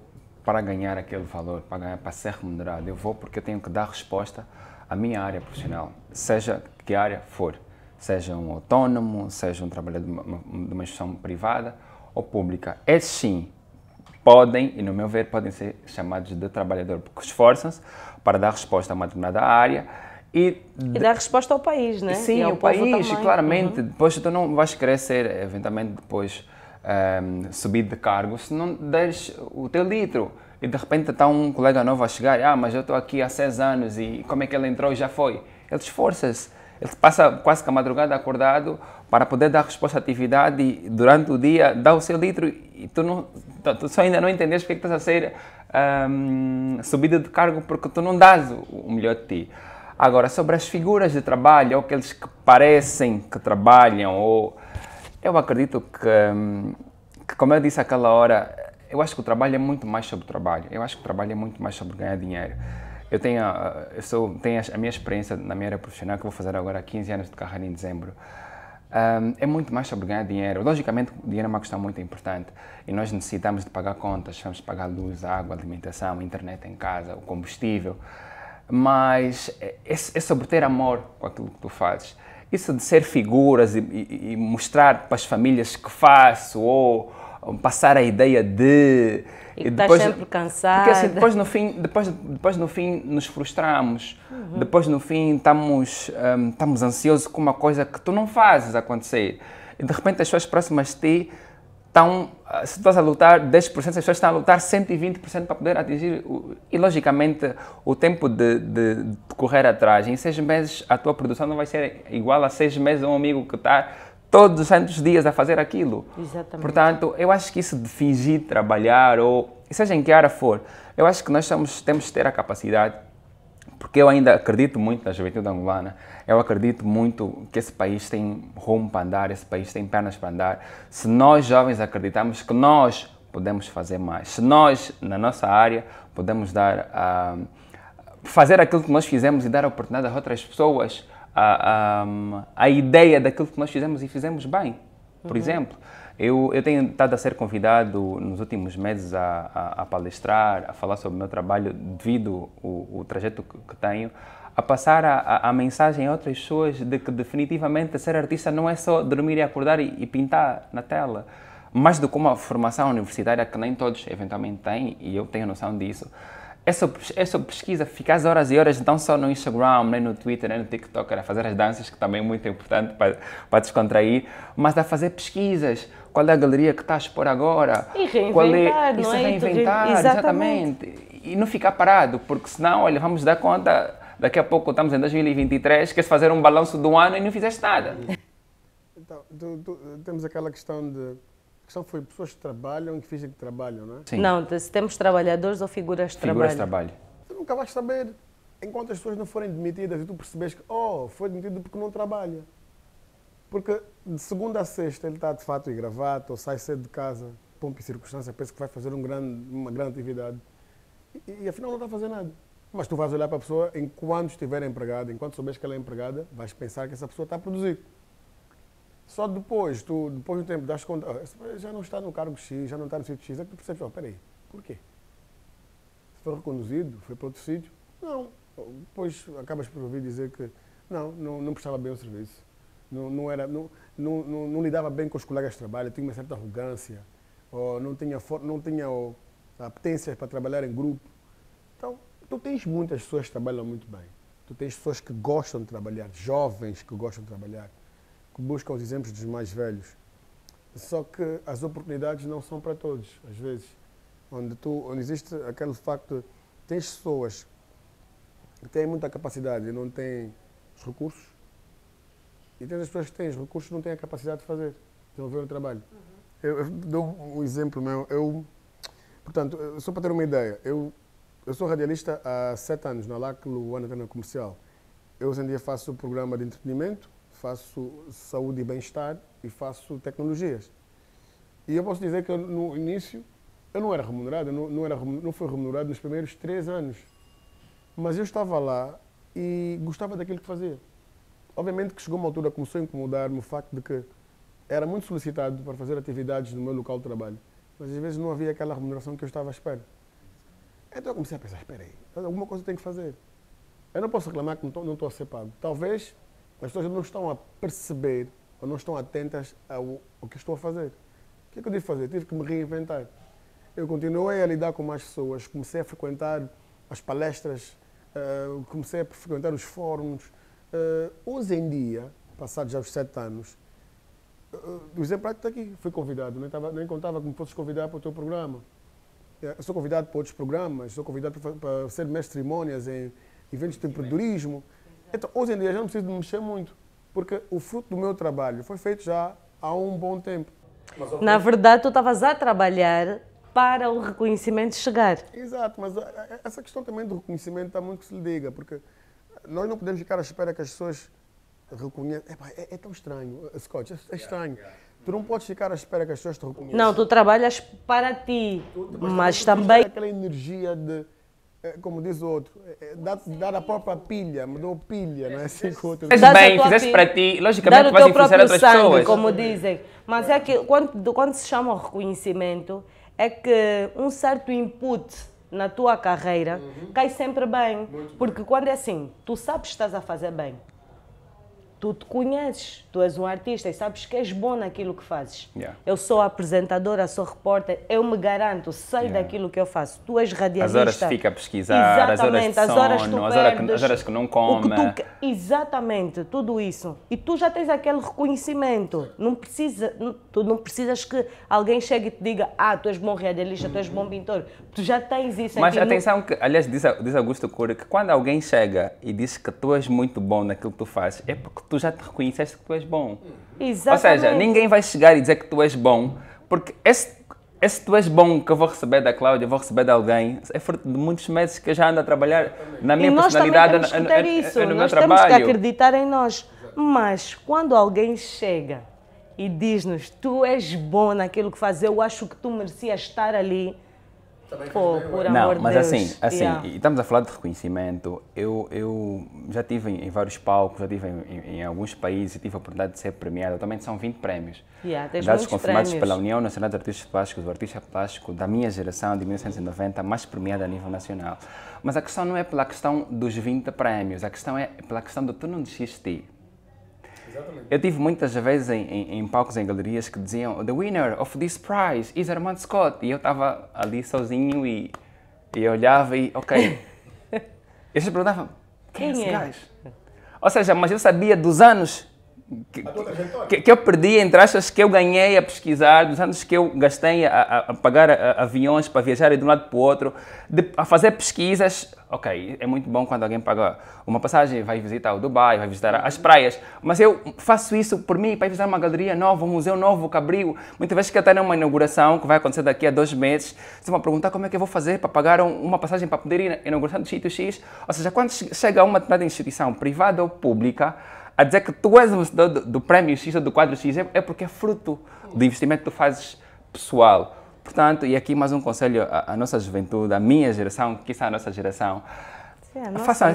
para ganhar aquele valor, para ser remunerado. Eu vou porque eu tenho que dar resposta à minha área profissional, seja que área for. Seja um autônomo, seja um trabalhador de uma instituição privada ou pública. Esses sim podem, e no meu ver, podem ser chamados de trabalhador, porque esforçam-se para dar resposta a uma determinada área e dar resposta ao país, né? Sim, ao país, também. Claramente. Depois tu não vais querer ser, eventualmente, depois subir de cargo se não deres o teu litro. E de repente está um colega novo a chegar, mas eu estou aqui há 6 anos e como é que ele entrou e já foi? Ele esforça-se, ele passa quase que a madrugada acordado para poder dar resposta à atividade e durante o dia dá o seu litro e tu só ainda não entendes porque é que estás a ser subido de cargo porque tu não dás o melhor de ti. Agora, sobre as figuras de trabalho, ou aqueles que parecem que trabalham, ou eu acredito que, como eu disse àquela hora, eu acho que o trabalho é muito mais sobre o trabalho. Eu acho que o trabalho é muito mais sobre ganhar dinheiro. Eu tenho a minha experiência na minha área profissional, que vou fazer agora 15 anos de carreira em dezembro. É muito mais sobre ganhar dinheiro. Logicamente, o dinheiro é uma questão muito importante e nós necessitamos de pagar contas, vamos pagar luz, água, alimentação, internet em casa, o combustível. Mas é sobre ter amor com aquilo que tu fazes. Isso de ser figuras e mostrar para as famílias que faço ou passar a ideia de... E depois, estás sempre cansado. Porque assim, depois no fim nos frustramos. Depois no fim estamos ansiosos com uma coisa que tu não fazes acontecer. E de repente as pessoas próximas de ti estão, se tu estás a lutar 10%, as pessoas estão a lutar 120% para poder atingir. E logicamente o tempo de correr atrás, em 6 meses a tua produção não vai ser igual a 6 meses de um amigo que está todos os santos dias a fazer aquilo. Exatamente. Portanto, eu acho que isso de fingir trabalhar, ou seja em que área for, eu acho que nós temos de ter a capacidade, porque eu ainda acredito muito na juventude angolana, eu acredito muito que esse país tem rumo para andar, esse país tem pernas para andar. Se nós jovens acreditamos que nós podemos fazer mais, se nós, na nossa área, podemos fazer aquilo que nós fizemos e dar a oportunidade a outras pessoas, a ideia daquilo que nós fizemos e fizemos bem. Por exemplo, eu tenho estado a ser convidado nos últimos meses a palestrar, a falar sobre o meu trabalho devido ao trajeto que tenho, a passar a mensagem a outras pessoas de que definitivamente ser artista não é só dormir e acordar e pintar na tela. Mais do que uma formação universitária que nem todos eventualmente têm, e eu tenho noção disso. Essa pesquisa, ficar horas e horas, não só no Instagram, nem no Twitter, nem no TikTok, a fazer as danças, que também é muito importante para descontrair, mas a fazer pesquisas. Qual é a galeria que está a expor agora? E reinventar, não é? E reinventar, exatamente. E não ficar parado, porque senão, olha, vamos dar conta, daqui a pouco estamos em 2023, queres fazer um balanço do ano e não fizeste nada. Então, temos aquela questão de... A questão foi pessoas que trabalham e que fingem que trabalham, não é? Sim. Não, se temos trabalhadores ou figuras de Figuras trabalho. de trabalho. Tu nunca vais saber, enquanto as pessoas não forem demitidas e tu percebes que, foi demitido porque não trabalha. Porque de segunda a sexta ele está de fato e gravata ou sai cedo de casa, pompa e circunstância, pensa que vai fazer uma grande atividade e afinal não está a fazer nada. Mas tu vais olhar para a pessoa, enquanto estiver empregada, enquanto souberes que ela é empregada, vais pensar que essa pessoa está a produzir. Só depois de um tempo, das conta, já não está no cargo X, já não está no sítio X, é que tu percebes, peraí, por quê? Foi reconduzido, foi para outro sítio? Não. Depois acabas por ouvir dizer que não prestava bem o serviço, não lidava bem com os colegas de trabalho, tinha uma certa arrogância, ou não tinha apetências para trabalhar em grupo. Então, tu tens muitas pessoas que trabalham muito bem. Tu tens pessoas que gostam de trabalhar, jovens que gostam de trabalhar, que buscam os exemplos dos mais velhos. Só que as oportunidades não são para todos, às vezes. Onde existe aquele facto de tens pessoas têm muita capacidade e não têm os recursos. E tem as pessoas que têm os recursos e não têm a capacidade de fazer, de desenvolver o trabalho. Eu dou um exemplo meu. Portanto, só para ter uma ideia, eu sou radialista há 7 anos na LAC, Luanda Antena Comercial. Eu hoje em dia faço programa de entretenimento, faço saúde e bem-estar e faço tecnologias. E eu posso dizer que no início eu não era remunerado, não fui remunerado nos primeiros 3 anos. Mas eu estava lá e gostava daquilo que fazia. Obviamente que chegou uma altura, começou a incomodar-me o facto de que era muito solicitado para fazer atividades no meu local de trabalho, mas às vezes não havia aquela remuneração que eu estava à espera. Então eu comecei a pensar, espera aí, alguma coisa eu tenho que fazer. Eu não posso reclamar que não estou a ser pago. Talvez as pessoas não estão a perceber ou não estão atentas ao que estou a fazer. O que é que eu tive que fazer? Tive que me reinventar. Eu continuei a lidar com mais pessoas, comecei a frequentar as palestras, comecei a frequentar os fóruns. Hoje em dia, passados já os 7 anos, o Zé Prato está aqui, fui convidado, nem contava que me fosses convidar para o teu programa. Eu sou convidado para outros programas, sou convidado para ser mestre de cerimónias em eventos de empreendedorismo. Então, hoje em dia já não preciso de mexer muito, porque o fruto do meu trabalho foi feito já há um bom tempo. Na verdade, tu estavas a trabalhar para o reconhecimento chegar. Exato, mas essa questão também do reconhecimento está muito que se lhe diga, porque nós não podemos ficar à espera que as pessoas reconheçam. É tão estranho, Scott, é estranho. Tu não podes ficar à espera que as pessoas te reconheçam. Não, tu trabalhas para ti, mas também... Aquela energia de, como diz o outro, dar a própria pilha, me dou pilha, não é assim que o outro... Fizeste bem, fizeste para ti, logicamente vais influenciar outras pessoas. Como dizem. Mas é que quando se chama o reconhecimento, é que um certo input na tua carreira cai sempre bem. Porque quando é assim, tu sabes que estás a fazer bem, tu te conheces, tu és um artista e sabes que és bom naquilo que fazes. Yeah. Eu sou apresentadora, sou repórter, eu me garanto, sei daquilo que eu faço. Tu és radialista. As horas que fica a pesquisar, exatamente, as horas de sono, as horas que não come. Exatamente, tudo isso. E tu já tens aquele reconhecimento. Tu não precisas que alguém chegue e te diga tu és bom radialista, tu és bom pintor. Tu já tens isso. Mas atenção, que, aliás, diz Augusto Cury que quando alguém chega e diz que tu és muito bom naquilo que tu fazes, é porque tu já te reconheceste que tu és bom. Exatamente. Ou seja, ninguém vai chegar e dizer que tu és bom, porque esse tu és bom que eu vou receber da Cláudia, eu vou receber de alguém, é fruto de muitos meses que eu já ando a trabalhar na minha personalidade, no meu nós trabalho. Temos que acreditar em nós. Mas quando alguém chega e diz-nos, tu és bom naquilo que fazes, eu acho que tu merecias estar ali. Pô, por amor de Deus. Mas assim, e estamos a falar de reconhecimento. Eu já estive em vários palcos, já estive em alguns países e tive a oportunidade de ser premiado. Atualmente são 20 prémios. Dados confirmados pela União Nacional de Artistas Plásticos, o artista plástico da minha geração, de 1990, mais premiado a nível nacional. Mas a questão não é pela questão dos 20 prémios, a questão é pela questão de tu não desistir. Exatamente. Eu tive muitas vezes em palcos, em galerias, que diziam "The winner of this prize is Armando Scott". E eu estava ali sozinho e eu olhava e, ok. E eles perguntavam, quem é esse gajo? Ou seja, mas eu sabia dos anos que eu perdi, entre aspas, que eu ganhei a pesquisar, dos anos que eu gastei a pagar aviões para viajar de um lado para o outro, a fazer pesquisas. Ok, é muito bom quando alguém paga uma passagem, vai visitar o Dubai, vai visitar as praias, mas eu faço isso por mim, para visitar uma galeria nova, um museu novo que abriu. Muitas vezes que até numa inauguração, que vai acontecer daqui a 2 meses, você vai perguntar como é que eu vou fazer para pagar uma passagem para poder ir na inauguração do sítio X. Ou seja, quando chega a uma determinada instituição, privada ou pública, a dizer que tu és o vencedor do prémio X ou do quadro X, é porque é fruto do investimento que tu fazes pessoal. Portanto, e aqui mais um conselho à nossa juventude, à minha geração, que está a nossa geração.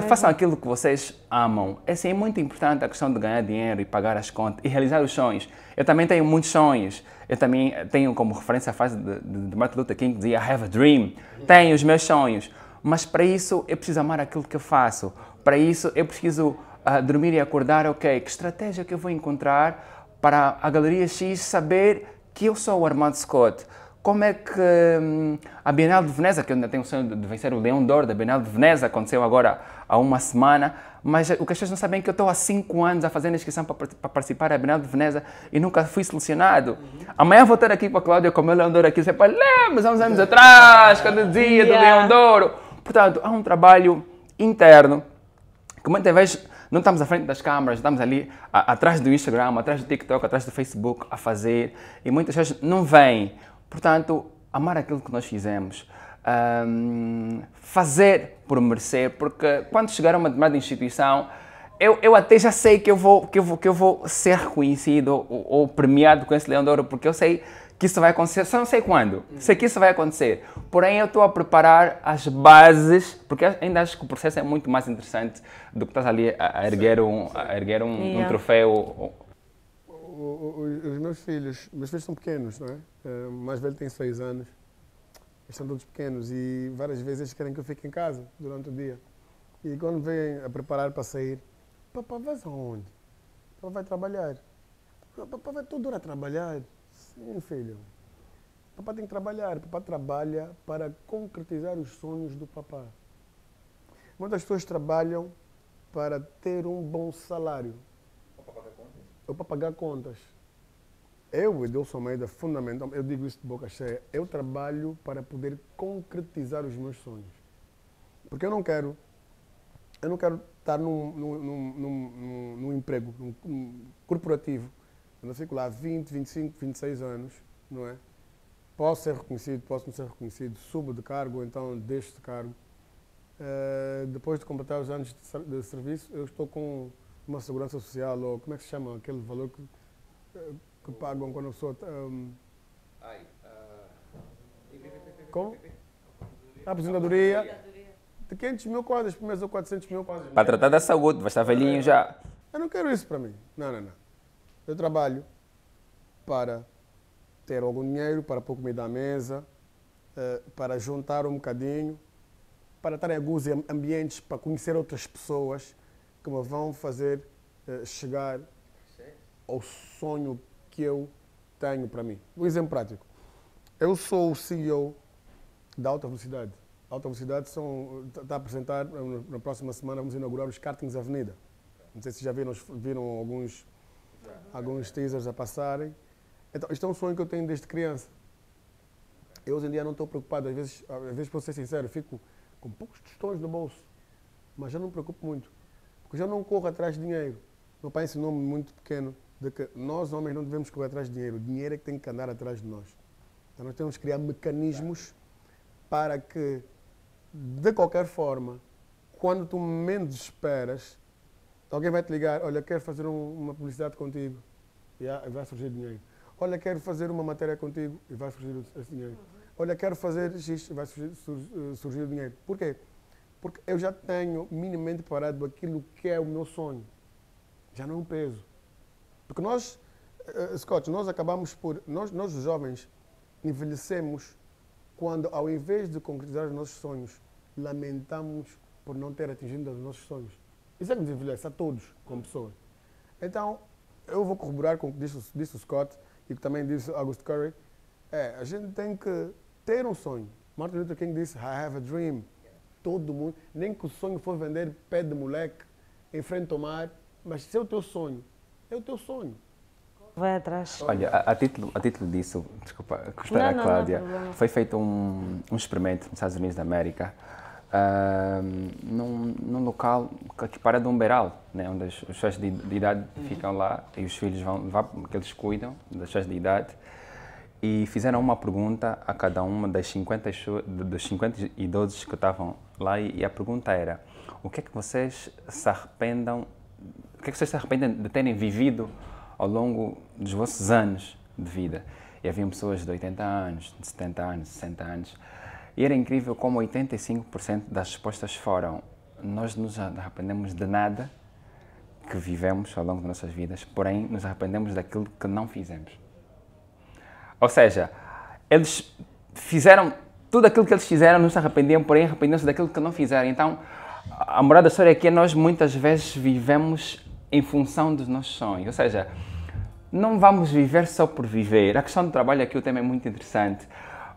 Façam aquilo que vocês amam. É muito importante a questão de ganhar dinheiro e pagar as contas e realizar os sonhos. Eu também tenho muitos sonhos. Eu também tenho como referência a frase de Martin Luther King, que dizia I have a dream. Tenho os meus sonhos. Mas para isso eu preciso amar aquilo que eu faço. Para isso eu preciso dormir e acordar, ok, que estratégia que eu vou encontrar para a Galeria X saber que eu sou o Armando Scott. Como é que a Bienal de Veneza, que eu ainda tenho o sonho de vencer o Leão d'Or da Bienal de Veneza, aconteceu agora há uma semana, mas o que as pessoas não sabem é que eu estou há 5 anos a fazer a inscrição para participar da Bienal de Veneza e nunca fui selecionado. Amanhã vou estar aqui com a Cláudia, com o meu Leão d'Or aqui, você pode lembrar, há uns anos atrás, quando eu dizia do Leão d'Or. Portanto, há um trabalho interno Porque muitas vezes não estamos à frente das câmaras, estamos ali atrás do Instagram, atrás do TikTok, atrás do Facebook a fazer e muitas vezes não vem. Portanto, amar aquilo que nós fizemos, fazer por merecer, porque quando chegar a uma determinada instituição, eu até já sei que eu vou ser reconhecido ou premiado com esse Leão de Ouro, porque eu sei que isso vai acontecer, só não sei quando, sei que isso vai acontecer. Porém, eu estou a preparar as bases, porque ainda acho que o processo é muito mais interessante do que estás ali a erguer um troféu. Os meus filhos são pequenos, não é? O mais velho tem 6 anos, eles são todos pequenos e várias vezes eles querem que eu fique em casa durante o dia. E quando vêm a preparar para sair, papá, vais aonde? Papá vai trabalhar. Papá vai toda hora trabalhar. Sim, filho. Papá tem que trabalhar. Papá trabalha para concretizar os sonhos do papá. Muitas pessoas trabalham para ter um bom salário. Ou para pagar contas. Eu, Edilson Almeida, fundamental, eu digo isso de boca cheia, eu trabalho para poder concretizar os meus sonhos. Porque eu não quero estar num emprego corporativo. Eu fico lá 20, 25, 26 anos, não é? Posso ser reconhecido, posso não ser reconhecido, subo de cargo, ou então deixo de cargo. Depois de completar os anos de serviço, eu estou com uma segurança social, ou como é que se chama, aquele valor que pagam quando a pessoa... como? A aposentadoria. De 500 mil quadras por mês ou 400 mil quadras. Para tratar da saúde, vai estar velhinho já. Eu não quero isso para mim. Não. Eu trabalho para ter algum dinheiro, para pôr comida à mesa, para juntar um bocadinho, para estar em alguns ambientes, para conhecer outras pessoas que me vão fazer chegar ao sonho que eu tenho para mim. Um exemplo prático. Eu sou o CEO da Alta Velocidade. A Alta Velocidade está a apresentar, na próxima semana vamos inaugurar os kartings Avenida. Não sei se já viram alguns teasers a passarem. Então, isto é um sonho que eu tenho desde criança. Eu hoje em dia não estou preocupado, às vezes para ser sincero, fico com poucos tostões no bolso, mas já não me preocupo muito, porque já não corro atrás de dinheiro. Meu pai ensinou-me muito pequeno de que nós, homens, não devemos correr atrás de dinheiro. O dinheiro é que tem que andar atrás de nós. Então, nós temos que criar mecanismos para que, de qualquer forma, quando tu menos esperas, alguém vai te ligar, olha, quero fazer uma publicidade contigo, e vai surgir dinheiro. Olha, quero fazer uma matéria contigo, e vai surgir esse dinheiro. Olha, quero fazer X, e vai surgir o dinheiro. Por quê? Porque eu já tenho minimamente preparado aquilo que é o meu sonho. Já não é um peso. Porque nós, Scott, nós acabamos por... Nós os jovens, envelhecemos quando, ao invés de concretizar os nossos sonhos, lamentamos por não ter atingido os nossos sonhos. Isso é que nos envelhece, a todos, como pessoas. Então, eu vou corroborar com o que disse o Scott e que também disse August Curry. A gente tem que ter um sonho. Martin Luther King disse, I have a dream. Todo mundo, nem que o sonho for vender pé de moleque em frente ao mar, mas se é o teu sonho, é o teu sonho. Vai atrás. Olha, a título disso, desculpa, Clara Cláudia, foi feito um experimento nos Estados Unidos da América, num local que para de um beiral, né, onde os pessoas de idade ficam lá e os filhos vão, porque eles cuidam das pessoas de idade, e fizeram uma pergunta a cada uma dos 50 idosos que estavam lá, e a pergunta era: o que é que vocês se arrependem de terem vivido ao longo dos vossos anos de vida? E haviam pessoas de 80 anos, de 70 anos, de 60 anos. E era incrível como 85% das respostas foram: nós nos arrependemos de nada que vivemos ao longo das nossas vidas, porém nos arrependemos daquilo que não fizemos. Ou seja, eles fizeram tudo aquilo que eles fizeram, não se arrependiam, porém arrependiam-se daquilo que não fizeram. Então, a moral da história é que nós muitas vezes vivemos em função dos nossos sonhos. Ou seja, não vamos viver só por viver. A questão do trabalho aqui, o tema é muito interessante.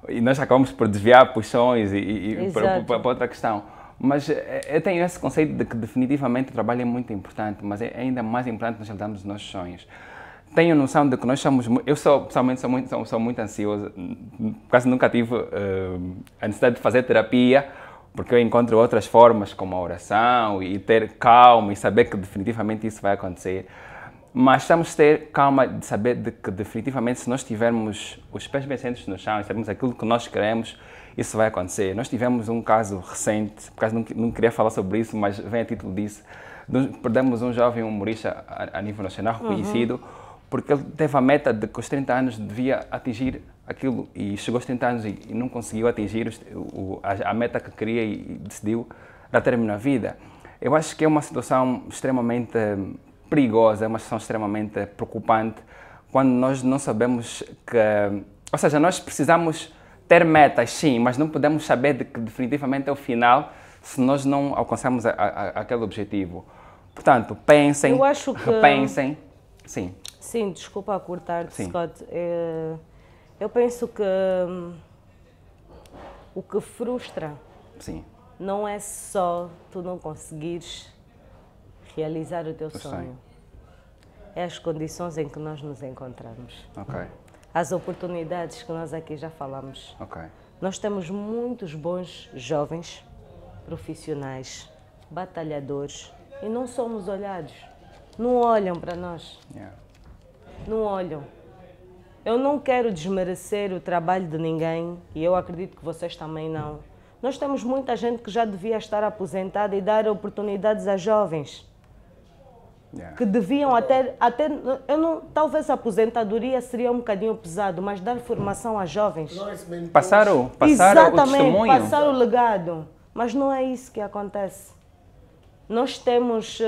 E nós acabamos por desviar para os sonhos e para outra questão. Mas eu tenho esse conceito de que definitivamente o trabalho é muito importante, mas é ainda mais importante nós realizarmos os nossos sonhos. Tenho noção de que nós somos... Eu pessoalmente sou muito ansioso. Quase nunca tive a necessidade de fazer terapia, porque eu encontro outras formas, como a oração, e ter calma e saber que definitivamente isso vai acontecer. Mas temos de ter calma de saber de que definitivamente se nós tivermos os pés bem sentados no chão e sabemos aquilo que nós queremos, isso vai acontecer. Nós tivemos um caso recente, por causa não queria falar sobre isso, mas vem a título disso. Perdemos um jovem humorista a nível nacional reconhecido, porque ele teve a meta de que aos 30 anos devia atingir aquilo e chegou aos 30 anos e não conseguiu atingir a meta que queria e decidiu dar término à vida. Eu acho que é uma situação extremamente perigosa, é uma situação extremamente preocupante quando nós não sabemos que... Ou seja, nós precisamos ter metas, sim, mas não podemos saber de que definitivamente é o final se nós não alcançarmos aquele objetivo. Portanto, pensem, eu acho que... repensem. Sim. Sim, desculpa cortar-te, Scott. Eu penso que o que frustra não é só tu não conseguires realizar o teu sonho. É as condições em que nós nos encontramos. As oportunidades que nós aqui já falamos. Nós temos muitos bons jovens, profissionais, batalhadores, e não somos olhados. Não olham para nós. Não olham. Eu não quero desmerecer o trabalho de ninguém, e eu acredito que vocês também não. Nós temos muita gente que já devia estar aposentada e dar oportunidades a jovens. Que deviam talvez a aposentadoria seria um bocadinho pesado, mas dar formação a jovens. Passar o testemunho. Passar o legado. Mas não é isso que acontece. Nós temos,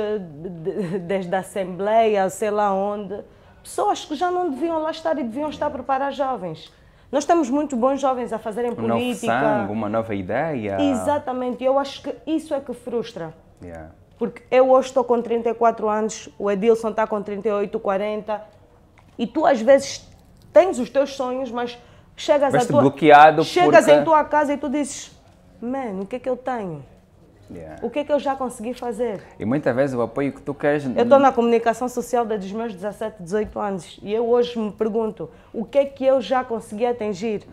desde a Assembleia, sei lá onde, pessoas que já não deviam lá estar e deviam estar a preparar jovens. Nós temos muitos bons jovens a fazerem política. Um novo sangue, uma nova ideia. Exatamente. Eu acho que isso é que frustra. Porque eu hoje estou com 34 anos, o Edilson está com 38, 40, e tu às vezes tens os teus sonhos, mas chegas em tua casa e tu dizes, mano, o que é que eu tenho? O que é que eu já consegui fazer? E muitas vezes o apoio que tu queres... Eu estou na comunicação social desde os meus 17, 18 anos, e eu hoje me pergunto, o que é que eu já consegui atingir?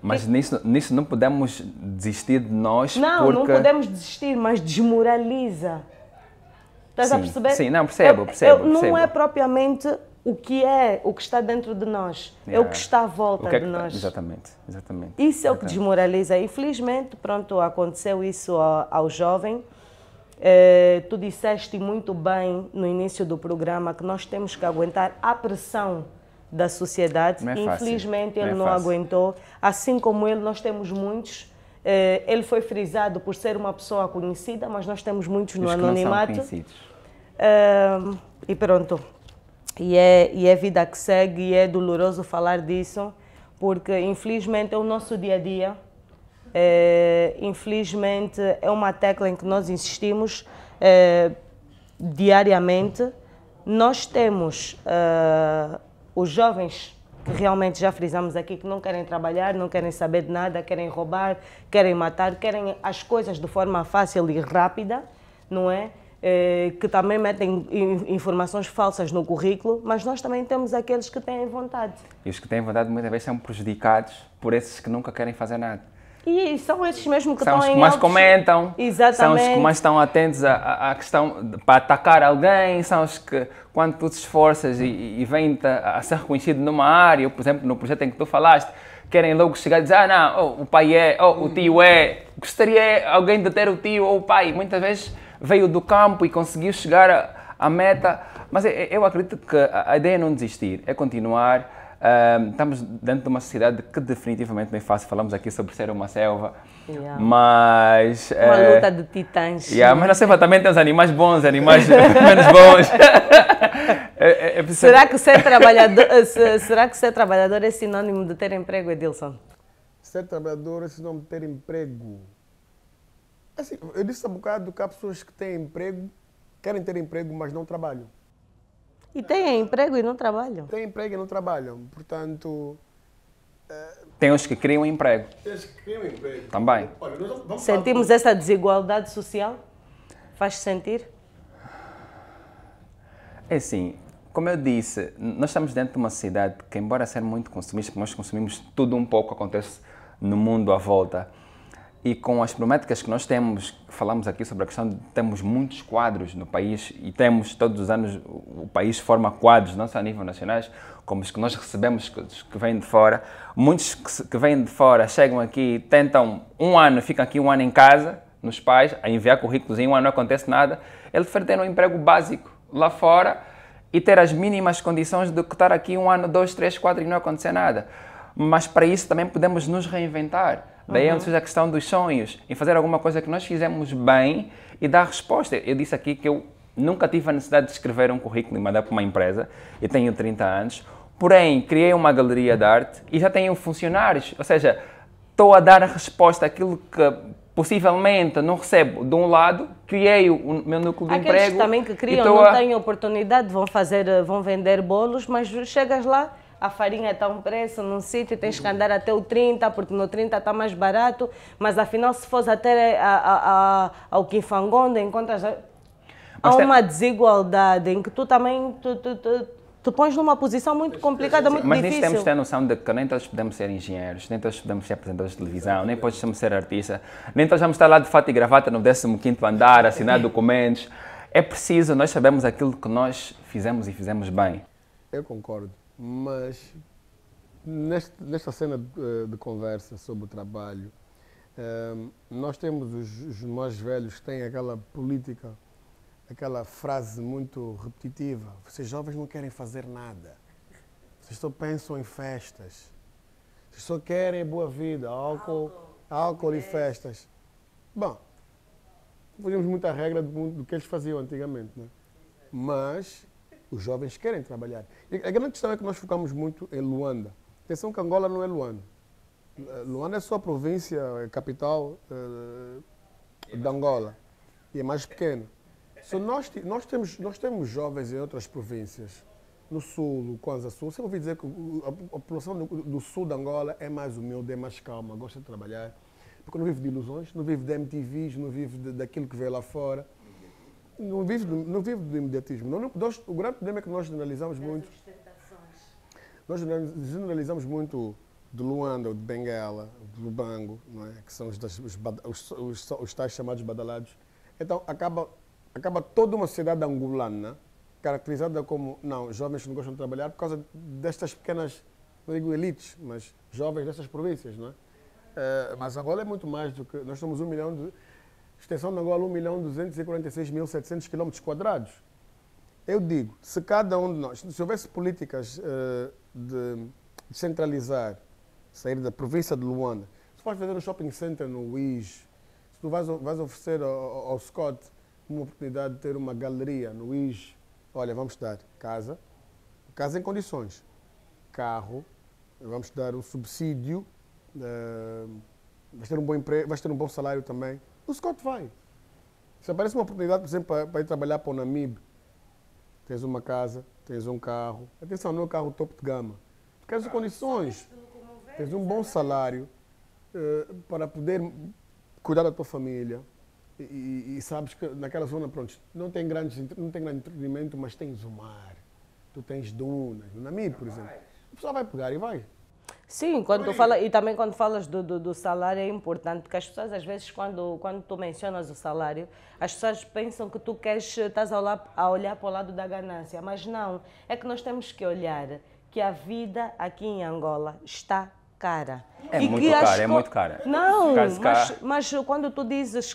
Mas nisso não podemos desistir de nós, não podemos desistir, mas desmoraliza. Estás a perceber? Sim, não, percebo. Não é propriamente o que está dentro de nós, é o que está à volta de nós. Exatamente. Isso é o que desmoraliza. Infelizmente, pronto, aconteceu isso ao jovem. Tu disseste muito bem no início do programa que nós temos que aguentar a pressão da sociedade. Infelizmente, ele não aguentou. Assim como ele, nós temos muitos. Ele foi frisado por ser uma pessoa conhecida, mas nós temos muitos no anonimato. E pronto. E é vida que segue, e é doloroso falar disso, porque infelizmente é o nosso dia a dia. Infelizmente é uma tecla em que nós insistimos diariamente. Nós temos os jovens que realmente já frisamos aqui, que não querem trabalhar, não querem saber de nada, querem roubar, querem matar, querem as coisas de forma fácil e rápida, não é? Que também metem informações falsas no currículo, mas nós também temos aqueles que têm vontade. E os que têm vontade muitas vezes são prejudicados por esses que nunca querem fazer nada. E são esses mesmo que estão em São os que mais comentam, exatamente. São os que mais estão atentos à questão para atacar alguém, são os que, quando tu te esforças e vêm a ser reconhecido numa área, por exemplo, no projeto em que tu falaste, querem logo chegar e dizer, não, o pai o tio gostaria alguém de ter o tio ou o pai. Muitas vezes veio do campo e conseguiu chegar à meta, mas eu acredito que a ideia é não desistir, é continuar. Estamos dentro de uma sociedade que definitivamente não é fácil. Falamos aqui sobre ser uma selva, mas... Uma luta de titãs. Mas na selva também tem os animais bons, animais menos bons. Será que ser trabalhador é sinónimo de ter emprego, Edilson? Ser trabalhador é sinónimo de ter emprego. Assim, eu disse há um bocado que há pessoas que têm emprego, querem ter emprego, mas não trabalham. E têm emprego e não trabalham. Têm emprego e não trabalham, portanto... Tem os que criam emprego. Tem os que criam emprego. Também. Olha, vamos sentimos essa desigualdade social? Faz sentir? É assim, como eu disse, nós estamos dentro de uma sociedade que, embora ser muito consumista, nós consumimos tudo um pouco, acontece no mundo à volta. e com as problemáticas que nós temos, falamos aqui sobre a questão de temos muitos quadros no país e temos todos os anos, o país forma quadros, não só a nível nacionais, como os que nós recebemos que vêm de fora. Muitos que vêm de fora chegam aqui, tentam um ano, ficam aqui um ano em casa, nos pais, a enviar currículos, em um ano não acontece nada. Ele prefere ter um emprego básico lá fora e ter as mínimas condições de estar aqui um ano, 2, 3, 4 e não acontecer nada. Mas para isso também podemos nos reinventar. Daí onde surge a questão dos sonhos, em fazer alguma coisa que nós fizemos bem e dar resposta. Eu disse aqui que eu nunca tive a necessidade de escrever um currículo e mandar para uma empresa. Eu tenho 30 anos, porém criei uma galeria de arte e já tenho funcionários. Ou seja, estou a dar a resposta àquilo que possivelmente não recebo de um lado, criei o meu núcleo de emprego. Aqueles também que criam, não têm oportunidade, vão vender bolos, mas chegas lá, a farinha está a um preço num sítio, tens que andar até o 30, porque no 30 está mais barato, mas afinal se fores até ao Kifangonda, encontras... Há uma desigualdade em que tu também te pões numa posição muito complicada, muito mas difícil. Mas temos que ter a noção de que nem todos podemos ser engenheiros, nem todos podemos ser apresentadores de televisão, nem todos podemos ser artistas, nem todos vamos estar lá de fato e gravata no 15º andar, assinar documentos. É preciso, nós sabemos aquilo que nós fizemos e fizemos bem. Eu concordo, mas nesta cena de conversa sobre o trabalho, nós temos os mais velhos que têm aquela política, aquela frase muito repetitiva: vocês jovens não querem fazer nada, vocês só pensam em festas, vocês só querem boa vida, álcool e festas. Bom, fazíamos muita regra do que eles faziam antigamente, né? Mas os jovens querem trabalhar. E a grande questão é que nós focamos muito em Luanda. Atenção que Angola não é Luanda. Luanda é só a província, a capital de Angola, e é mais pequena. So, nós temos jovens em outras províncias, no sul, no Kwanza Sul. Você ouviu dizer que a população do sul de Angola é mais humilde, é mais calma, gosta de trabalhar, porque não vive de ilusões, não vive de MTVs, não vive daquilo que vê lá fora, não vive do imediatismo. O grande problema é que nós generalizamos muito. Nós generalizamos muito de Luanda, de Benguela, de Lubango, não é? Que são os tais chamados badalados. Então acaba toda uma sociedade angolana caracterizada como, não, jovens que não gostam de trabalhar por causa destas pequenas, não digo elites, mas jovens destas províncias, não é? Mas Angola é muito mais do que... Nós somos 1 milhão de... Extensão de Angola, 1.246.700 km². Eu digo, se cada um de nós, se houvesse políticas de centralizar, sair da província de Luanda, se vais fazer um shopping center no Uís, se tu vais oferecer ao Scott uma oportunidade de ter uma galeria no Uís, olha, vamos dar casa em condições, carro, vamos dar um subsídio, vais ter um bom emprego, vais ter um bom salário também. O Scott vai. Se aparece uma oportunidade, por exemplo, para ir trabalhar para o Namib, tens uma casa, tens um carro. Atenção, não é um carro topo de gama. Tu queres condições, tens um bom salário para poder cuidar da tua família. E sabes que naquela zona, pronto, não tem grande entretenimento, mas tens o mar. Tu tens dunas. No Namib, por exemplo. A pessoa vai pegar e vai. Sim, e também quando falas do salário é importante, porque as pessoas às vezes quando tu mencionas o salário, as pessoas pensam que tu estás a olhar para o lado da ganância, mas não, é que nós temos que olhar que a vida aqui em Angola está cara. É muito cara. Não, mas quando tu dizes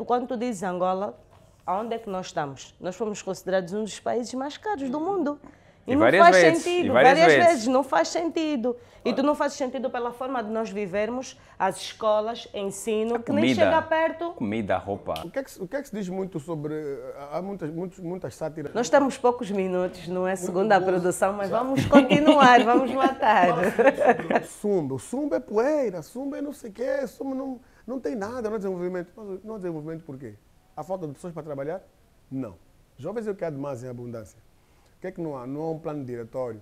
quando tu dizes Angola, aonde é que nós estamos? Nós fomos considerados um dos países mais caros do mundo. E não faz sentido, várias vezes não faz sentido. E tu não faz sentido pela forma de nós vivermos, as escolas, ensino, que nem chega perto. Comida, roupa. O que é que se diz muito sobre... Há muitas sátiras. Nós temos poucos minutos, não é segunda a produção, mas vamos continuar, vamos matar. O Sumba é poeira, Sumba é não sei o quê, Sumba não tem nada, não há desenvolvimento. Mas não há desenvolvimento por quê? Há falta de pessoas para trabalhar? Não. Jovens é o que há de mais em abundância. O que é que não há? Não há um plano diretório,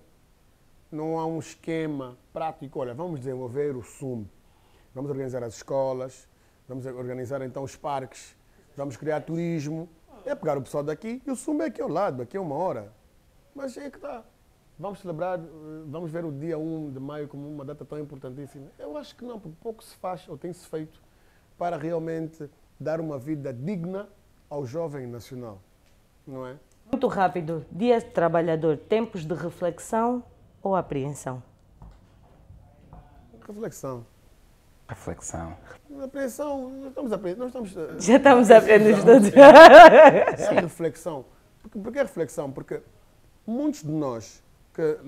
não há um esquema prático. Olha, vamos desenvolver o SUM, vamos organizar as escolas, vamos organizar então os parques, vamos criar turismo. É pegar o pessoal daqui e o SUM é aqui ao lado, aqui é 1 hora. Mas é que está. vamos celebrar, vamos ver o dia 1 de maio como uma data tão importantíssima. Eu acho que não, porque pouco se faz ou tem-se feito para realmente dar uma vida digna ao jovem nacional, não é? Muito rápido, Dia de Trabalhador, tempos de reflexão ou apreensão? Reflexão. Reflexão. Apreensão, nós estamos Já estamos a aprender os dois. É reflexão. Por que reflexão? Porque muitos de nós que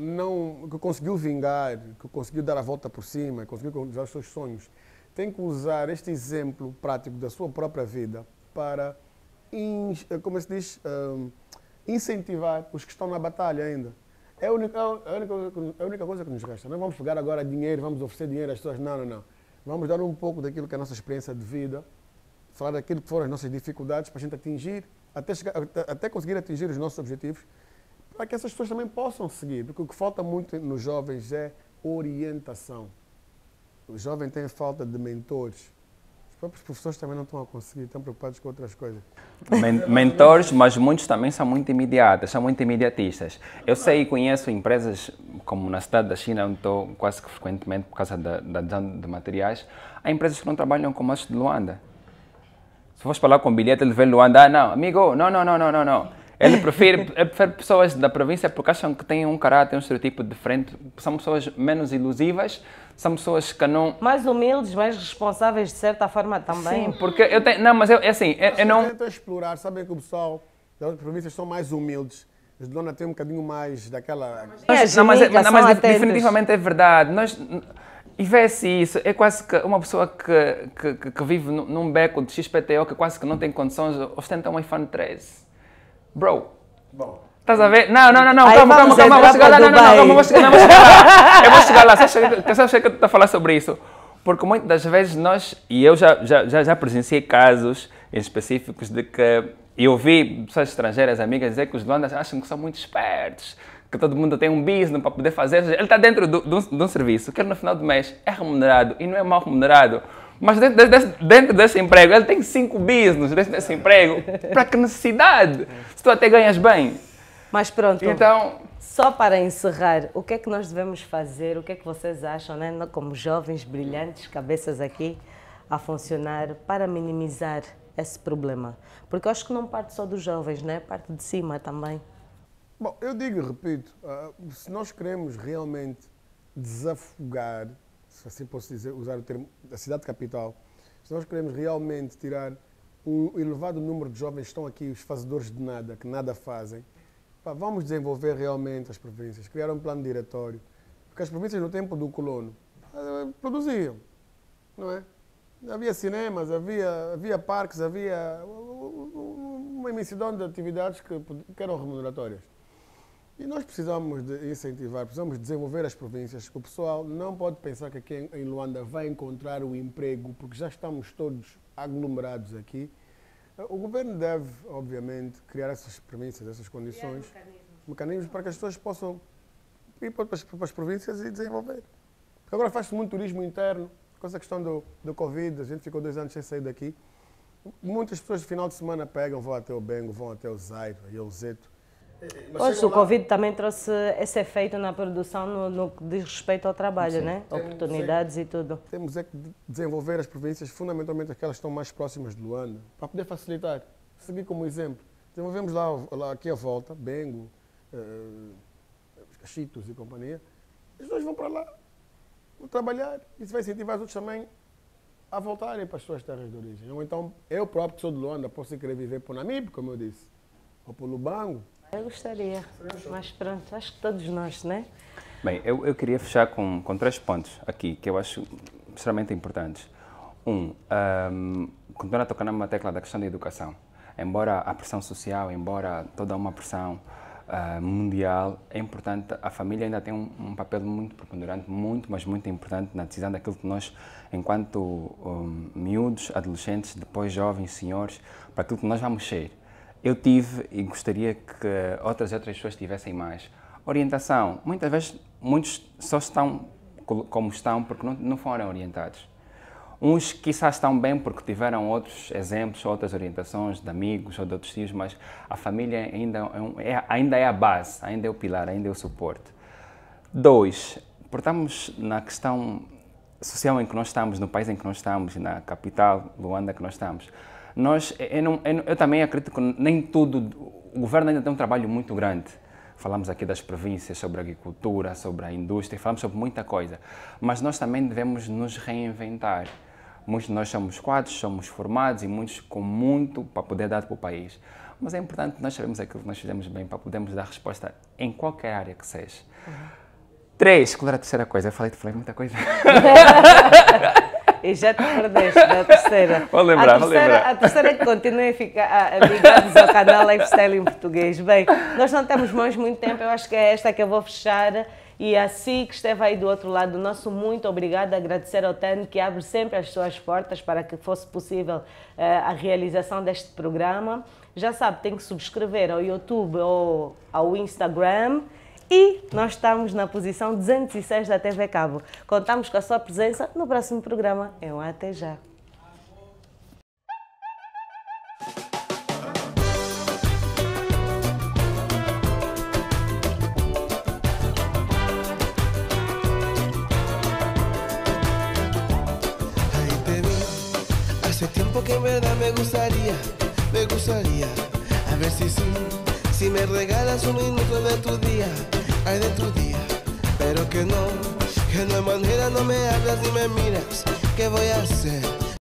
conseguiu vingar, que conseguiu dar a volta por cima, conseguiu concretizar os seus sonhos, têm que usar este exemplo prático da sua própria vida para, como se diz, incentivar os que estão na batalha ainda. É a única coisa que nos resta. Não vamos pegar agora dinheiro, vamos oferecer dinheiro às pessoas. Não, não, não. Vamos dar um pouco daquilo que é a nossa experiência de vida, falar daquilo que foram as nossas dificuldades para a gente atingir, até conseguir atingir os nossos objetivos, para que essas pessoas também possam seguir. Porque o que falta muito nos jovens é orientação. Os jovens têm falta de mentores. Os próprios professores também não estão a conseguir, estão preocupados com outras coisas. Mentores, mas muitos também são muito imediatos, são muito imediatistas. Eu sei e conheço empresas, como na cidade da China, onde estou quase que frequentemente por causa da adesão de materiais, há empresas que não trabalham com moços de Luanda. Se fores falar com o bilhete, ele vê Luanda, não, amigo, não. Ele prefere pessoas da província porque acham que têm um caráter, um estereotipo diferente, são pessoas menos ilusivas, são pessoas que não... Mais humildes, mais responsáveis de certa forma também. Sim, porque eu tenho... Não, mas é assim, eu não... Tentam explorar, sabem que o pessoal das outras províncias são mais humildes. Os de Luanda têm um bocadinho mais daquela... Mas definitivamente é verdade. E vê-se isso, é quase que uma pessoa que vive num beco de XPTO que quase que não tem condições, ostenta um iPhone 13. Bro, Bom, estás a ver? Não, Aí calma, vamos vou chegar lá, entrar vou chegar lá. Eu vou chegar lá, sabes que eu estou a falar sobre isso? Porque muitas das vezes nós, e eu já presenciei casos específicos de que eu vi pessoas estrangeiras, amigas, dizer que os Luandas acham que são muito espertos, que todo mundo tem um business para poder fazer. Ele está dentro de um serviço que ele no final do mês é remunerado e não é mal remunerado. Mas dentro desse emprego, ele tem 5 business dentro desse emprego. Para que necessidade? Se tu até ganhas bem. Mas pronto, então, só para encerrar, o que é que nós devemos fazer? O que é que vocês acham, né? Como jovens brilhantes, cabeças aqui a funcionar para minimizar esse problema? Porque eu acho que não parte só dos jovens, né? Parte de cima também. Bom, eu digo e repito, se nós queremos realmente desafogar, se assim posso dizer, usar o termo, a cidade capital, se nós queremos realmente tirar um elevado número de jovens que estão aqui, os fazedores de nada, que nada fazem, vamos desenvolver realmente as províncias, criar um plano diretório, porque as províncias no tempo do colono produziam, não é? Havia cinemas, havia parques, havia uma imensidão de atividades que eram remuneratórias. E nós precisamos de incentivar, precisamos desenvolver as províncias. O pessoal não pode pensar que aqui em Luanda vai encontrar um emprego, porque já estamos todos aglomerados aqui. O governo deve, obviamente, criar essas províncias, essas condições, mecanismos para que as pessoas possam ir para as províncias e desenvolver. Agora faz-se muito turismo interno, com essa questão do Covid, a gente ficou 2 anos sem sair daqui. Muitas pessoas no final de semana pegam, vão até o Bengo, vão até o Zaire e o Zeto. Hoje o Covid também trouxe esse efeito na produção no que diz respeito ao trabalho, né? Oportunidades e tudo. Temos é que desenvolver as províncias, fundamentalmente aquelas que estão mais próximas de Luanda, para poder facilitar. Seguir como exemplo. Desenvolvemos lá aqui à volta, Bengo, Chitos e companhia. As pessoas vão para lá, vão trabalhar. Isso vai incentivar os outros também a voltarem para as suas terras de origem. Ou então, eu próprio, que sou de Luanda, posso querer viver por Namibe, como eu disse, ou por Lubango. Eu gostaria, mas pronto, acho que todos nós, né? Bem, eu queria fechar com 3 pontos aqui, que eu acho extremamente importantes. Continuar a tocar numa tecla da questão da educação. Embora a pressão social, embora toda uma pressão mundial, é importante, a família ainda tem um papel muito preponderante, mas muito importante na decisão daquilo que nós, enquanto miúdos, adolescentes, depois jovens, senhores, para aquilo que nós vamos ser. Eu tive e gostaria que outras pessoas tivessem mais. Orientação. Muitas vezes, muitos só estão como estão porque não foram orientados. Uns quizás estão bem porque tiveram outros exemplos, outras orientações de amigos ou de outros tios, mas a família ainda é a base, ainda é o pilar, ainda é o suporte. 2, por estarmos na questão social em que nós estamos, no país em que nós estamos, na capital, Luanda, que nós estamos, eu também acredito que nem tudo, o governo ainda tem um trabalho muito grande. Falamos aqui das províncias, sobre a agricultura, sobre a indústria, falamos sobre muita coisa, mas nós também devemos nos reinventar. Muitos de nós somos quadros, somos formados e muitos com muito para poder dar para o país. Mas é importante nós sabermos aquilo que nós fizemos bem para podermos dar resposta em qualquer área que seja. 3, qual era a terceira coisa? Eu falei muita coisa. E já te perdeste da terceira. Vou lembrar. A terceira é que continuem a ficar ligados ao canal Lifestyle em Português. Bem, nós não temos mais muito tempo, eu acho que é esta que eu vou fechar. E assim que esteve aí do outro lado, nosso muito obrigado, agradecer ao TEN que abre sempre as suas portas para que fosse possível a realização deste programa. Já sabe, tem que subscrever ao YouTube ou ao Instagram. E nós estamos na posição 206 da TV Cabo. Contamos com a sua presença no próximo programa. Até já. Ahí te vi, hace tiempo que en verdad me gustaría, a ver si me regalas un minuto de tu día, ay de tu día, pero que no hay manera, no me hablas ni me miras, ¿qué voy a hacer?